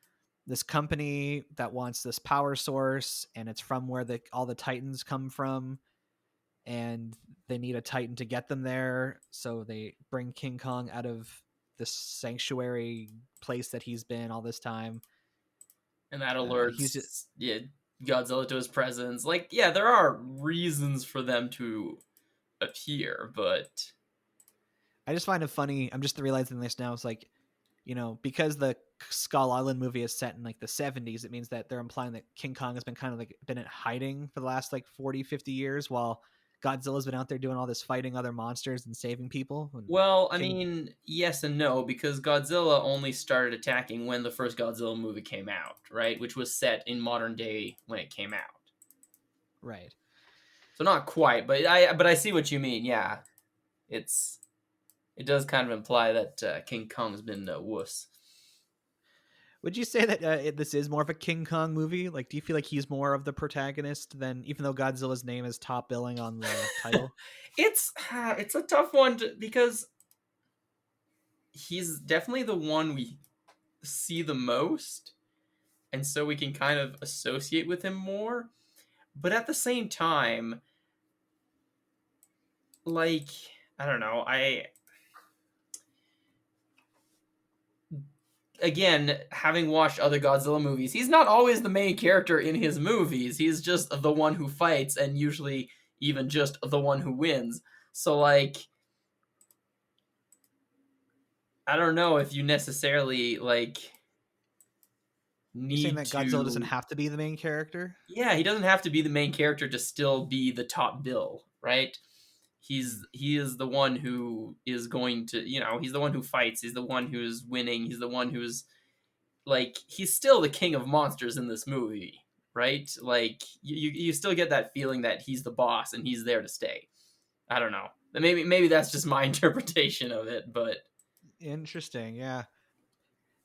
Speaker 1: this company that wants this power source, and it's from where all the Titans come from, and they need a Titan to get them there. So they bring King Kong out of this sanctuary place that he's been all this time.
Speaker 2: And that alerts Godzilla to his presence. Like, yeah, there are reasons for them to appear, but
Speaker 1: I just find it funny. I'm just realizing this now. It's like, you know, because the Skull Island movie is set in like the 70s, it means that they're implying that King Kong has been kind of like been in hiding for the last like 40, 50 years while Godzilla's been out there doing all this fighting other monsters and saving people.
Speaker 2: Well, I mean, yes and no, because Godzilla only started attacking when the first Godzilla movie came out, right? Which was set in modern day when it came out.
Speaker 1: Right.
Speaker 2: So not quite, but I see what you mean. Yeah, it does kind of imply that King Kong's been wuss.
Speaker 1: Would you say that this is more of a King Kong movie? Like, do you feel like he's more of the protagonist than, even though Godzilla's name is top billing on the title?
Speaker 2: It's a tough one because he's definitely the one we see the most, and so we can kind of associate with him more. But at the same time, like, I don't know, again, having watched other Godzilla movies, he's not always the main character in his movies. He's just the one who fights, and usually even just the one who wins. So, like, I don't know if you necessarily, like, need
Speaker 1: You're saying that
Speaker 2: to...
Speaker 1: Godzilla doesn't have to be the main character?
Speaker 2: Yeah, he doesn't have to be the main character to still be the top bill, right? He is the one who is going to, you know, he's the one who fights, he's the one who's winning, he's the one who's, like, he's still the king of monsters in this movie, right? Like, you still get that feeling that he's the boss and he's there to stay. I don't know. Maybe that's just my interpretation of it, but...
Speaker 1: Interesting, yeah.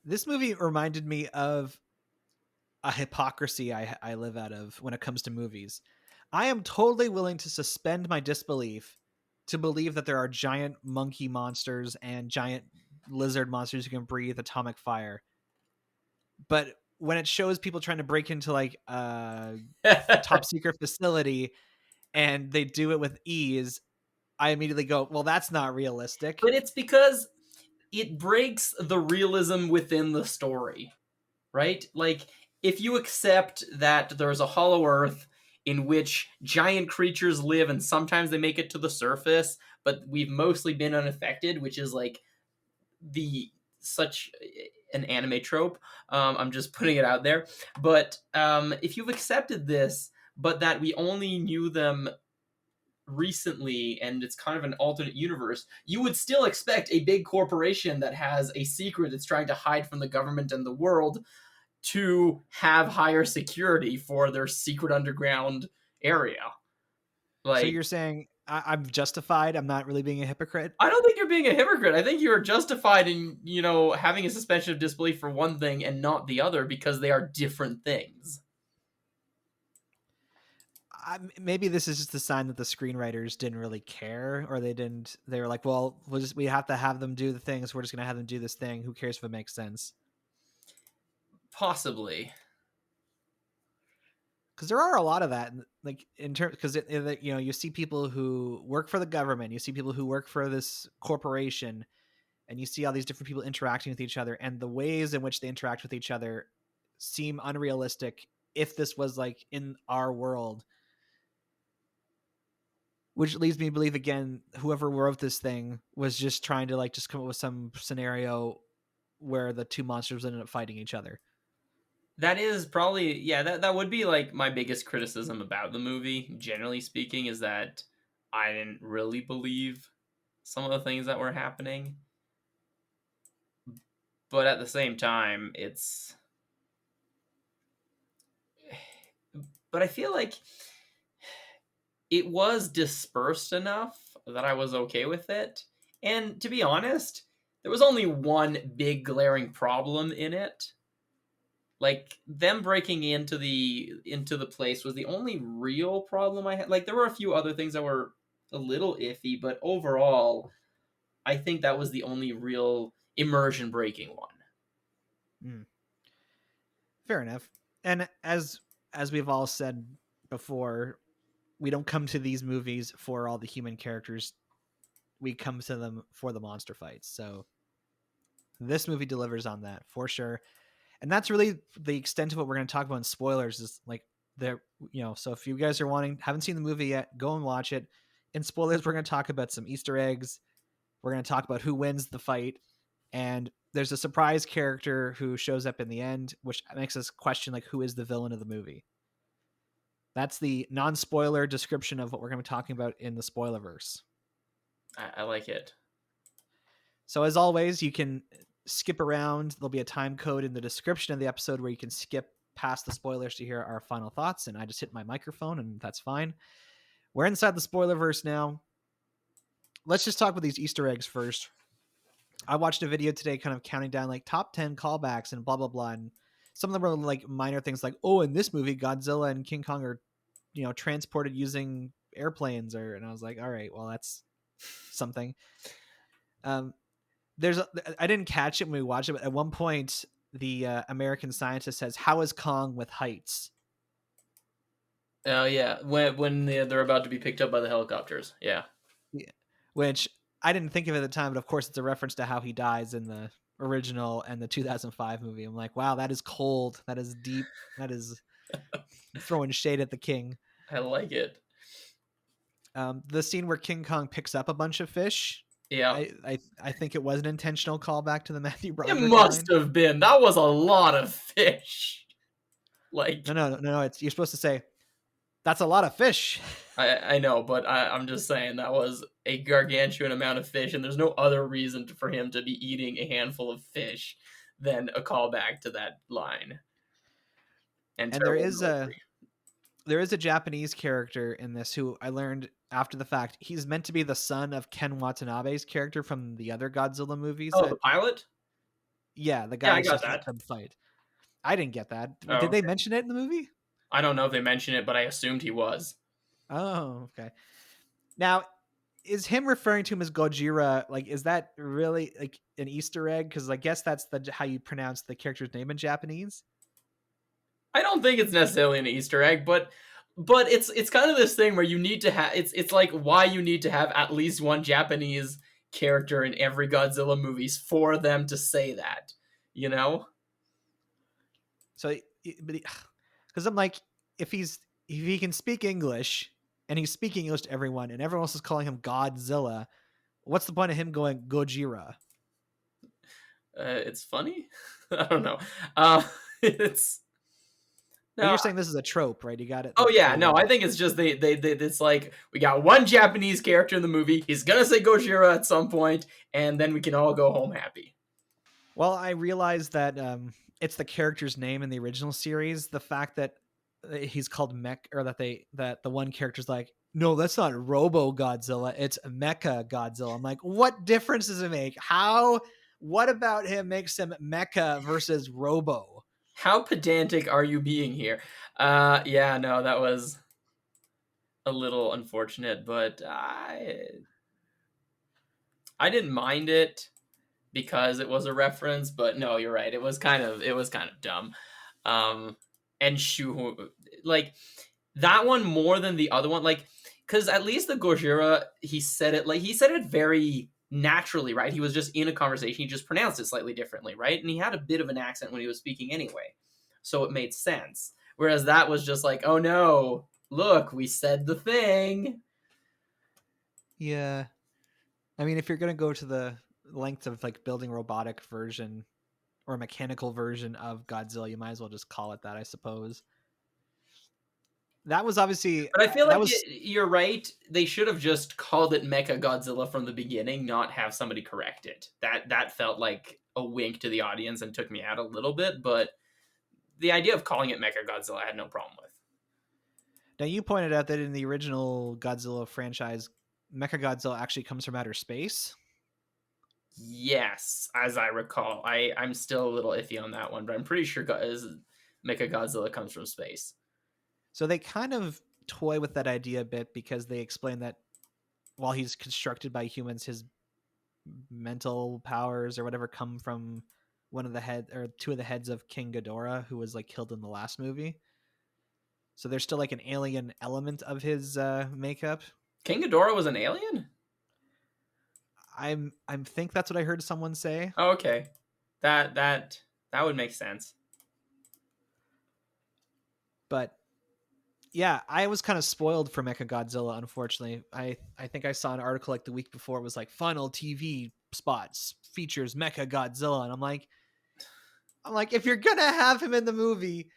Speaker 1: This movie reminded me of a hypocrisy I live out of when it comes to movies. I am totally willing to suspend my disbelief to believe that there are giant monkey monsters and giant lizard monsters who can breathe atomic fire. But when it shows people trying to break into like a top secret facility and they do it with ease, I immediately go, well, that's not realistic.
Speaker 2: But it's because it breaks the realism within the story, right? Like, if you accept that there's a hollow earth in which giant creatures live and sometimes they make it to the surface, but we've mostly been unaffected, which is like such an anime trope. I'm just putting it out there. But if you've accepted this, but that we only knew them recently and it's kind of an alternate universe, you would still expect a big corporation that has a secret it's trying to hide from the government and the world to have higher security for their secret underground area. Like,
Speaker 1: so you're saying I'm justified? I'm not really being a hypocrite?
Speaker 2: I don't think you're being a hypocrite. I think you're justified in, you know, having a suspension of disbelief for one thing and not the other because they are different things.
Speaker 1: Maybe this is just a sign that the screenwriters didn't really care, or they were like, well, we have to have them do the things. We're just going to have them do this thing. Who cares if it makes sense?
Speaker 2: Possibly.
Speaker 1: Because there are a lot of that, like in terms, because you know, you see people who work for the government, you see people who work for this corporation, and you see all these different people interacting with each other, and the ways in which they interact with each other seem unrealistic if this was like in our world. Which leads me to believe, again, whoever wrote this thing was just trying to like just come up with some scenario where the two monsters ended up fighting each other.
Speaker 2: That is probably, yeah, that would be like my biggest criticism about the movie, generally speaking, is that I didn't really believe some of the things that were happening. But at the same time, but I feel like it was dispersed enough that I was okay with it. And to be honest, there was only one big glaring problem in it. Like them breaking into the place was the only real problem I had. Like there were a few other things that were a little iffy, but overall, I think that was the only real immersion breaking one.
Speaker 1: Mm. Fair enough. And as we've all said before, we don't come to these movies for all the human characters. We come to them for the monster fights. So this movie delivers on that for sure. And that's really the extent of what we're going to talk about in spoilers is like there, so if you guys are haven't seen the movie yet, go and watch it. In spoilers, we're going to talk about some Easter eggs. We're going to talk about who wins the fight. And there's a surprise character who shows up in the end, which makes us question like who is the villain of the movie. That's the non-spoiler description of what we're going to be talking about in the Spoilerverse.
Speaker 2: I like it.
Speaker 1: So as always, you can skip around. There'll be a time code in the description of the episode where you can skip past the spoilers to hear our final thoughts. And I just hit my microphone and that's fine. We're inside the Spoilerverse now. Let's just talk about these Easter eggs first. I watched a video today kind of counting down like top 10 callbacks and blah, blah, blah. And some of them were like minor things like, oh, in this movie, Godzilla and King Kong are, transported using airplanes. And I was like, all right, well, that's something. I didn't catch it when we watched it, but at one point, the American scientist says, how is Kong with heights?
Speaker 2: Oh, yeah. When they're about to be picked up by the helicopters. Yeah.
Speaker 1: Which I didn't think of at the time, but of course it's a reference to how he dies in the original and the 2005 movie. I'm like, wow, that is cold. That is deep. That is throwing shade at the king.
Speaker 2: I like it.
Speaker 1: The scene where King Kong picks up a bunch of fish.
Speaker 2: Yeah.
Speaker 1: I think it was an intentional callback to the Matthew Broderick
Speaker 2: It must
Speaker 1: line.
Speaker 2: have been. That was a lot of fish. Like
Speaker 1: No. You're supposed to say, that's a lot of fish.
Speaker 2: I know, but I'm just saying that was a gargantuan amount of fish, and there's no other reason for him to be eating a handful of fish than a callback to that line. And
Speaker 1: there is a Japanese character in this who I learned after the fact. He's meant to be the son of Ken Watanabe's character from the other Godzilla movies.
Speaker 2: Oh, the pilot?
Speaker 1: Yeah, the guy
Speaker 2: I got that.
Speaker 1: Fight. I didn't get that.
Speaker 2: Oh,
Speaker 1: Did they mention it in the movie?
Speaker 2: I don't know if they mentioned it, but I assumed he was.
Speaker 1: Oh, okay. Now, is him referring to him as Gojira, like, is that really like an Easter egg? Because I guess that's how you pronounce the character's name in Japanese.
Speaker 2: I don't think it's necessarily an Easter egg, but it's kind of this thing where you need to have it's like why you need to have at least one Japanese character in every Godzilla movies for them to say that,
Speaker 1: So, because I'm like, if he can speak English and he's speaking English to everyone and everyone else is calling him Godzilla, what's the point of him going Gojira?
Speaker 2: It's funny. I don't know. It's.
Speaker 1: No, you're saying this is a trope, right? You got it.
Speaker 2: Oh yeah, no, I think it's just they it's like we got one Japanese character in the movie. He's gonna say Gojira at some point, and then we can all go home happy.
Speaker 1: Well, I realized that it's the character's name in the original series. The fact that he's called Mech, or that the one character's like, no, that's not Robo Godzilla, it's Mecha Godzilla. I'm like, what difference does it make? What about him makes him Mecha versus Robo?
Speaker 2: How pedantic are you being here? Yeah, no, that was a little unfortunate, but I didn't mind it because it was a reference, but no, you're right. It was kind of dumb. And like that one more than the other one, like, cause at least the Gojira, he said it very naturally, right? He was just in a conversation. He just pronounced it slightly differently, right? And he had a bit of an accent when he was speaking anyway. So it made sense. Whereas that was just like, oh no, look, we said the thing.
Speaker 1: Yeah. I mean, if you're going to go to the length of like building a robotic version or a mechanical version of Godzilla. You might as well just call it that, I suppose. That was obviously
Speaker 2: But I feel like
Speaker 1: that was
Speaker 2: you're right. They should have just called it Mecha Godzilla from the beginning, not have somebody correct it. That felt like a wink to the audience and took me out a little bit. But the idea of calling it Mecha Godzilla, I had no problem with.
Speaker 1: Now, you pointed out that in the original Godzilla franchise, Mechagodzilla actually comes from outer space.
Speaker 2: Yes, as I recall. I'm still a little iffy on that one, but I'm pretty sure Mecha Godzilla comes from space.
Speaker 1: So they kind of toy with that idea a bit because they explain that while he's constructed by humans, his mental powers or whatever come from one of the head or two of the heads of King Ghidorah, who was like killed in the last movie. So there's still like an alien element of his makeup.
Speaker 2: King Ghidorah was an alien?
Speaker 1: I think that's what I heard someone say.
Speaker 2: Oh, okay. That would make sense.
Speaker 1: But yeah, I was kind of spoiled for Mechagodzilla, unfortunately. I think I saw an article like the week before. It was like final TV spots features Mechagodzilla, and I'm like, if you're gonna have him in the movie,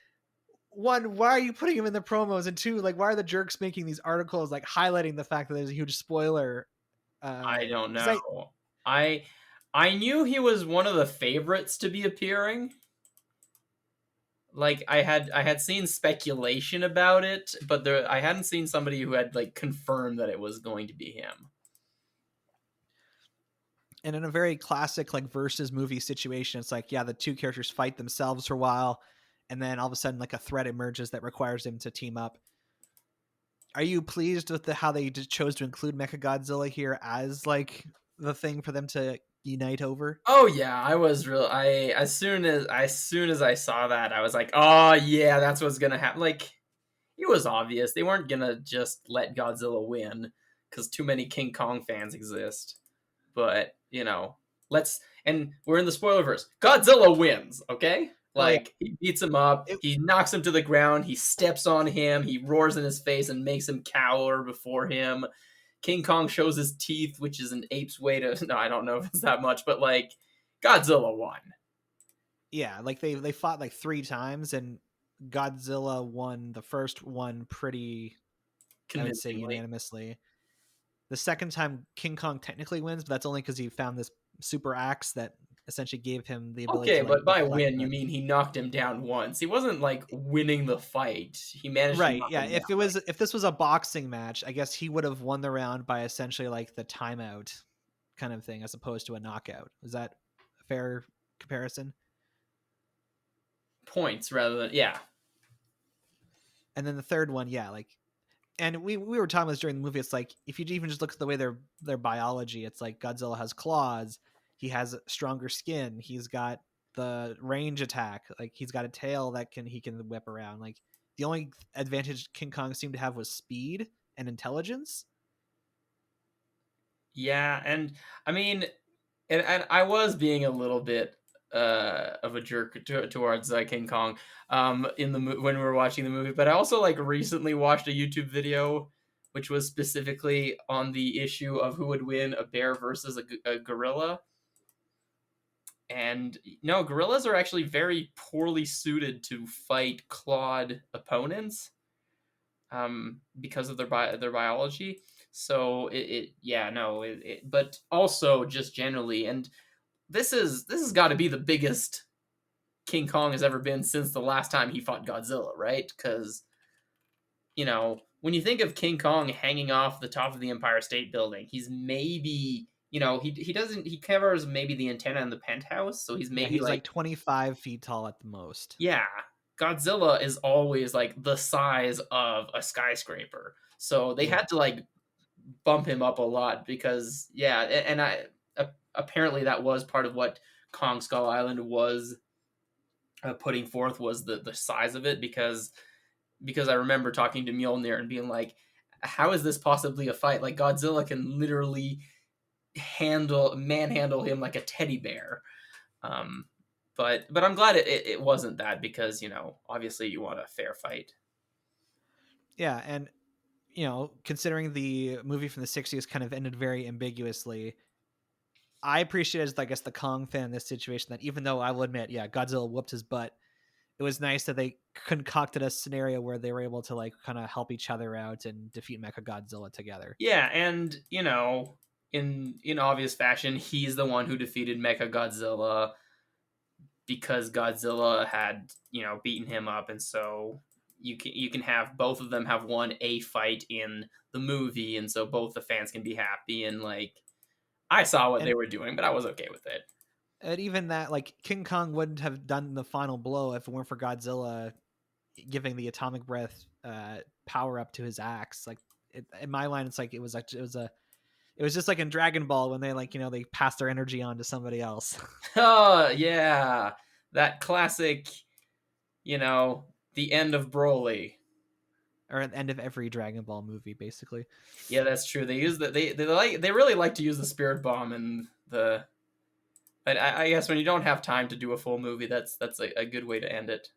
Speaker 1: one, why are you putting him in the promos? And two, like, why are the jerks making these articles like highlighting the fact that there's a huge spoiler?
Speaker 2: I don't know. I knew he was one of the favorites to be appearing. Like I had seen speculation about it, but I hadn't seen somebody who had like confirmed that it was going to be him.
Speaker 1: And in a very classic like versus movie situation, it's like, yeah, the two characters fight themselves for a while, and then all of a sudden like a threat emerges that requires them to team up. Are you pleased with how they just chose to include Mechagodzilla here as like the thing for them to unite over?
Speaker 2: Oh yeah, I was real. As soon as I saw that, I was like, oh yeah, that's what's gonna happen. Like, it was obvious they weren't gonna just let Godzilla win because too many King Kong fans exist. But you know, and we're in the spoilerverse. Godzilla wins, okay? Like, he beats him up, he knocks him to the ground, he steps on him, he roars in his face and makes him cower before him. King Kong shows his teeth, which is an ape's way to... No, I don't know if it's that much, but, like, Godzilla won.
Speaker 1: Yeah, like, they fought, like, 3 times, and Godzilla won the first one pretty, I would say, unanimously. The second time, King Kong technically wins, but that's only because he found this super axe that essentially gave him the ability to...
Speaker 2: Okay, but by win, you mean he knocked him down once. He wasn't, like, winning the fight. He managed to knock him down.
Speaker 1: If this was a boxing match, I guess he would have won the round by essentially, like, the timeout kind of thing, as opposed to a knockout. Is that a fair comparison?
Speaker 2: Points, rather than... Yeah.
Speaker 1: And then the third one, yeah, like... And we were talking about this during the movie. It's like, if you even just look at the way their biology, it's like Godzilla has claws, he has stronger skin, he's got the range attack, like he's got a tail that he can whip around. Like, the only advantage King Kong seemed to have was speed and intelligence.
Speaker 2: Yeah, and I mean, and I was being a little bit of a jerk towards King Kong when we were watching the movie, but I also like recently watched a YouTube video which was specifically on the issue of who would win, a bear versus a gorilla. And no, gorillas are actually very poorly suited to fight clawed opponents because of their biology. So but also just generally, and this has got to be the biggest King Kong has ever been since the last time he fought Godzilla, right? Because, you know, when you think of King Kong hanging off the top of the Empire State Building, he's maybe, you know, he covers maybe the antenna in the penthouse, so he's maybe
Speaker 1: he's like 25 feet tall at the most.
Speaker 2: Yeah, Godzilla is always like the size of a skyscraper, so they had to like bump him up a lot because apparently that was part of what Kong Skull Island was putting forth, was the size of it, because I remember talking to Mjolnir and being like, how is this possibly a fight? Like, Godzilla can literally manhandle him like a teddy bear. But I'm glad it wasn't that, because, you know, obviously you want a fair fight.
Speaker 1: Yeah, and, you know, considering the movie from the 60s kind of ended very ambiguously, I appreciate as I guess the Kong fan in this situation that even though I will admit, yeah, Godzilla whooped his butt, it was nice that they concocted a scenario where they were able to like kind of help each other out and defeat Mechagodzilla together.
Speaker 2: Yeah, and in obvious fashion, he's the one who defeated Mechagodzilla because Godzilla had beaten him up, and so you can have both of them have won a fight in the movie, and so both the fans can be happy. And like, I saw what they were doing, but I was okay with it.
Speaker 1: And even that, like, King Kong wouldn't have done the final blow if it weren't for Godzilla giving the atomic breath power up to his axe. Like, in my line, it's like it was just like in Dragon Ball when they they pass their energy on to somebody else.
Speaker 2: Oh yeah, that classic, the end of Broly.
Speaker 1: Or at the end of every Dragon Ball movie, basically.
Speaker 2: Yeah, that's true. They use they really like to use the spirit bomb and the. But I guess when you don't have time to do a full movie, that's a good way to end it.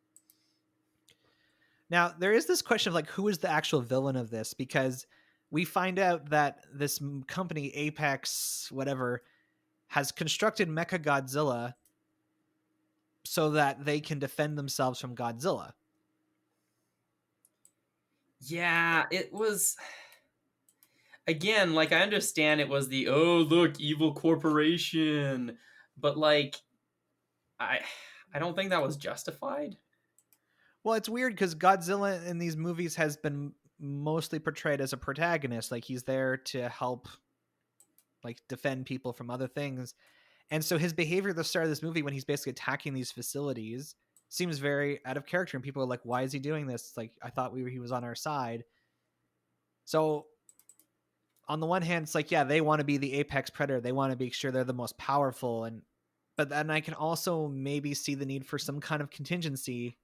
Speaker 1: Now, there is this question of like, who is the actual villain of this? Because we find out that this company, Apex, whatever, has constructed Mechagodzilla so that they can defend themselves from Godzilla.
Speaker 2: Yeah, it was. Again, like, I understand it was the, oh, look, evil corporation. But, like, I don't think that was justified.
Speaker 1: Well, it's weird because Godzilla in these movies has been mostly portrayed as a protagonist. Like, he's there to help, like, defend people from other things. And so his behavior at the start of this movie, when he's basically attacking these facilities, seems very out of character. And people are like, why is he doing this? It's like, I thought he was on our side. So on the one hand, it's like, yeah, they want to be the apex predator. They want to make sure they're the most powerful. But then I can also maybe see the need for some kind of contingency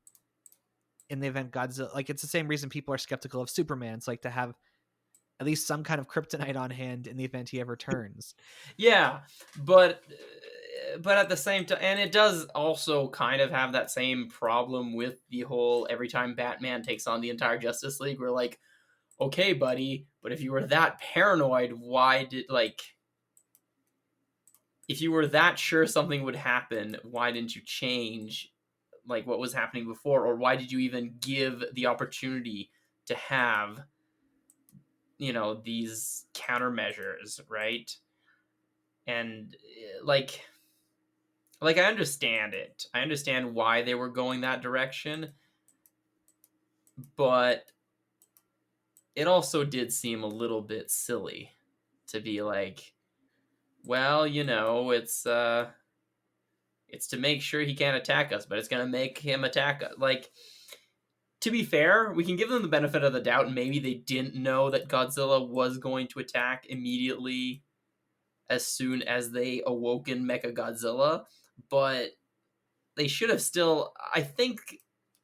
Speaker 1: in the event Godzilla, like, it's the same reason people are skeptical of Superman. It's like to have at least some kind of kryptonite on hand in the event he ever turns.
Speaker 2: Yeah, but at the same time, and it does also kind of have that same problem with the whole every time Batman takes on the entire Justice League, we're like, okay, buddy, but if you were that paranoid, if you were that sure something would happen, why didn't you change like what was happening before, or why did you even give the opportunity to have these countermeasures, right? And like I understand it. I understand why they were going that direction, but it also did seem a little bit silly to be like, well, it's to make sure he can't attack us, but it's going to make him attack us. Like, to be fair, we can give them the benefit of the doubt, and maybe they didn't know that Godzilla was going to attack immediately as soon as they awoken Mechagodzilla, but they should have still. I think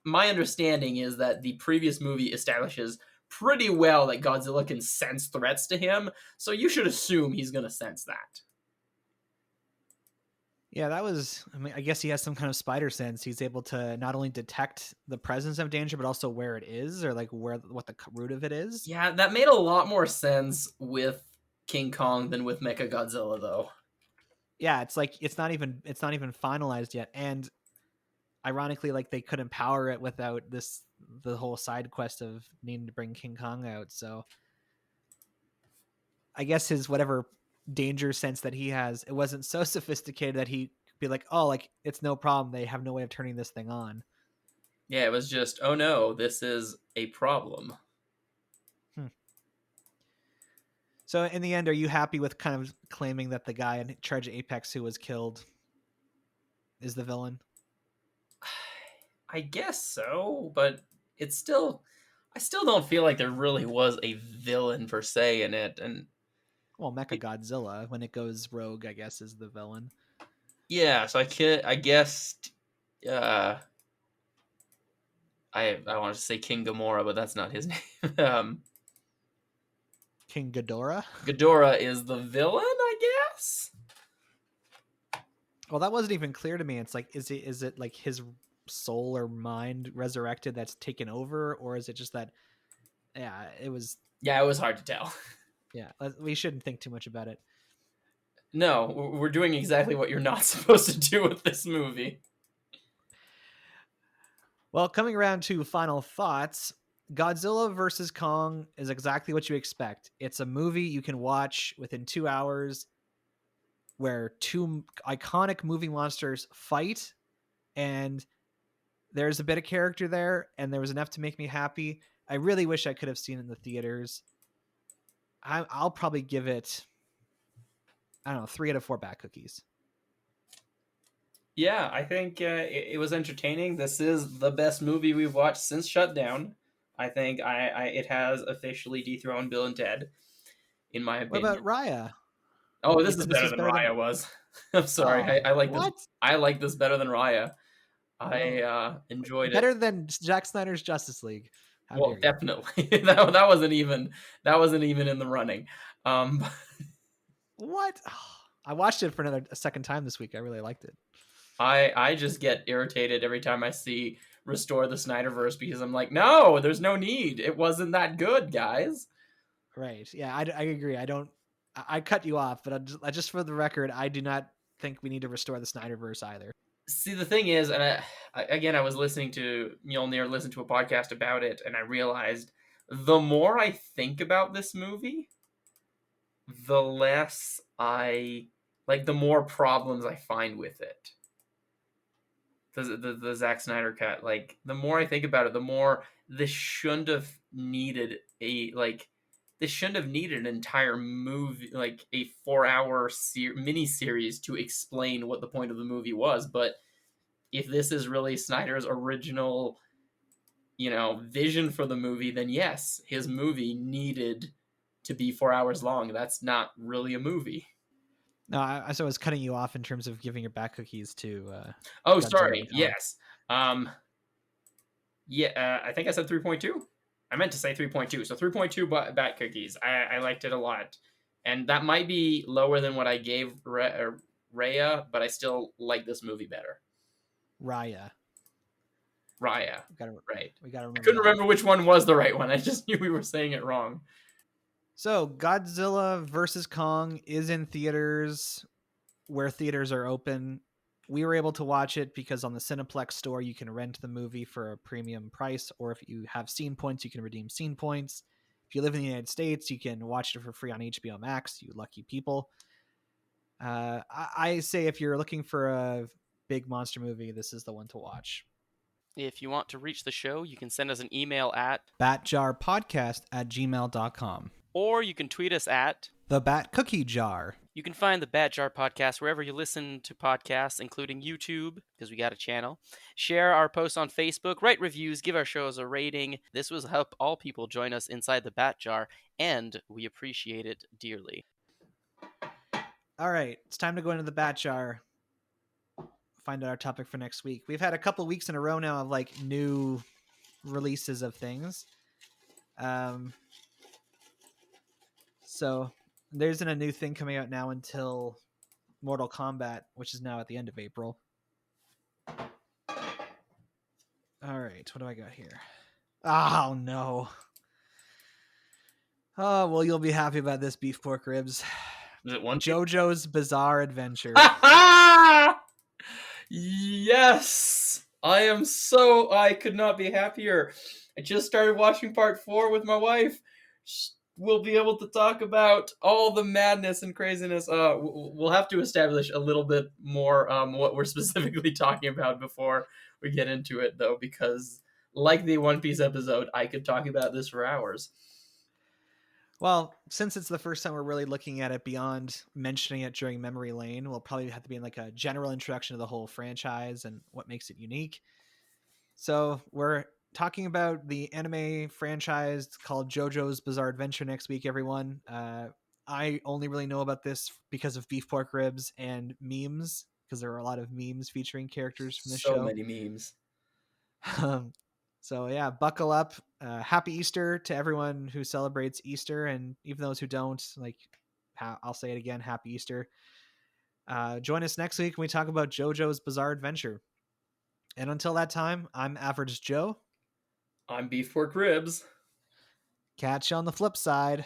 Speaker 2: my understanding is that the previous movie establishes pretty well that Godzilla can sense threats to him, so you should assume he's going to sense that.
Speaker 1: Yeah, I guess he has some kind of spider sense. He's able to not only detect the presence of danger, but also where it is, or like what the root of it is.
Speaker 2: Yeah, that made a lot more sense with King Kong than with Mechagodzilla, though.
Speaker 1: Yeah, it's like it's not even finalized yet, and ironically, like, they couldn't power it without the whole side quest of needing to bring King Kong out. So I guess his whatever danger sense that he has, it wasn't so sophisticated that he could be like, oh, like, it's no problem, they have no way of turning this thing on.
Speaker 2: Yeah, it was just, oh no, this is a problem.
Speaker 1: So in the end, are you happy with kind of claiming that the guy in charge of Apex who was killed is the villain?
Speaker 2: I guess so, but I still don't feel like there really was a villain per se in it. And
Speaker 1: well, Mechagodzilla, when it goes rogue, I guess, is the villain.
Speaker 2: Yeah, so I guess I want to say King Gamora, but that's not his name.
Speaker 1: King Ghidorah?
Speaker 2: Ghidorah is the villain, I guess.
Speaker 1: Well, that wasn't even clear to me. It's like, is it like his soul or mind resurrected that's taken over, or is it just that? Yeah, it was.
Speaker 2: Yeah, it was hard to tell.
Speaker 1: Yeah, we shouldn't think too much about it.
Speaker 2: No, we're doing exactly what you're not supposed to do with this movie.
Speaker 1: Well, coming around to final thoughts, Godzilla vs. Kong is exactly what you expect. It's a movie you can watch within 2 hours where two iconic movie monsters fight, and there's a bit of character there, and there was enough to make me happy. I really wish I could have seen it in the theaters. I'll probably give it, I don't know, 3 out of 4 bat cookies.
Speaker 2: Yeah, I think it was entertaining. This is the best movie we've watched since Shutdown. I think it has officially dethroned Bill and Ted, in my
Speaker 1: What
Speaker 2: opinion.
Speaker 1: about Raya?
Speaker 2: Oh, this is better than Raya was. I'm sorry. I like
Speaker 1: what?
Speaker 2: this. I like this better than Raya. I enjoyed
Speaker 1: Better
Speaker 2: it.
Speaker 1: than Zack Snyder's Justice League. How
Speaker 2: Well,
Speaker 1: dare you?
Speaker 2: definitely. that wasn't even in the running.
Speaker 1: What? I watched it for a second time this week. I really liked it.
Speaker 2: I just get irritated every time I see Restore the Snyderverse because I'm like, no, there's no need. It wasn't that good, guys.
Speaker 1: Right. Yeah, I agree. I cut you off, but just for the record, I do not think we need to restore the Snyderverse either.
Speaker 2: See, the thing is, and I was listening to Mjolnir listen to a podcast about it, and I realized the more I think about this movie, the less the more problems I find with it. The Zack Snyder cut, like, the more I think about it, the more this shouldn't have needed an entire movie, like a 4-hour mini series to explain what the point of the movie was. But if this is really Snyder's original, vision for the movie, then yes, his movie needed to be 4 hours long. That's not really a movie.
Speaker 1: No, I was cutting you off in terms of giving your back cookies to.
Speaker 2: Oh,
Speaker 1: Godzilla
Speaker 2: sorry.
Speaker 1: and Kong.
Speaker 2: Yes. I think I said 3.2. I meant to say 3.2. So 3.2 bat cookies. I liked it a lot, and that might be lower than what I gave Raya, but I still like this movie better.
Speaker 1: Raya.
Speaker 2: Right.
Speaker 1: We gotta remember.
Speaker 2: I couldn't remember which one was the right one. I just knew we were saying it wrong.
Speaker 1: So Godzilla vs. Kong is in theaters where theaters are open. We were able to watch it because on the Cineplex store, you can rent the movie for a premium price, or if you have scene points, you can redeem scene points. If you live in the United States, you can watch it for free on HBO Max, you lucky people. I say if you're looking for a big monster movie, this is the one to watch.
Speaker 7: If you want to reach the show, you can send us an email at
Speaker 1: batjarpodcast@gmail.com.
Speaker 7: Or you can tweet us at
Speaker 1: The Bat Cookie Jar.
Speaker 7: You can find the Bat Jar Podcast wherever you listen to podcasts, including YouTube, because we got a channel. Share our posts on Facebook, write reviews, give our shows a rating. This will help all people join us inside the Bat Jar, and we appreciate it dearly.
Speaker 1: All right, it's time to go into the Bat Jar. Find out our topic for next week. We've had a couple weeks in a row now of new releases of things. So there isn't a new thing coming out now until Mortal Kombat, which is now at the end of April. All right, what do I got here? Oh, no. Oh, well, you'll be happy about this, beef pork ribs.
Speaker 2: Is it one?
Speaker 1: JoJo's Bizarre Adventure.
Speaker 2: Yes! I could not be happier. I just started watching part 4 with my wife. We'll be able to talk about all the madness and craziness. We'll have to establish a little bit more what we're specifically talking about before we get into it, though, because like the One Piece episode, I could talk about this for hours.
Speaker 1: Well, since it's the first time we're really looking at it beyond mentioning it during Memory Lane, we'll probably have to be in a general introduction to the whole franchise and what makes it unique. So we're talking about the anime franchise called JoJo's Bizarre Adventure next week, everyone. I only really know about this because of beef pork ribs and memes, because there are a lot of memes featuring characters from the show.
Speaker 2: So many memes.
Speaker 1: So yeah, buckle up. Happy Easter to everyone who celebrates Easter, and even those who don't, I'll say it again, happy Easter. Join us next week when we talk about JoJo's Bizarre Adventure. And until that time, I'm Average Joe.
Speaker 2: I'm Beef Pork Ribs.
Speaker 1: Catch you on the flip side.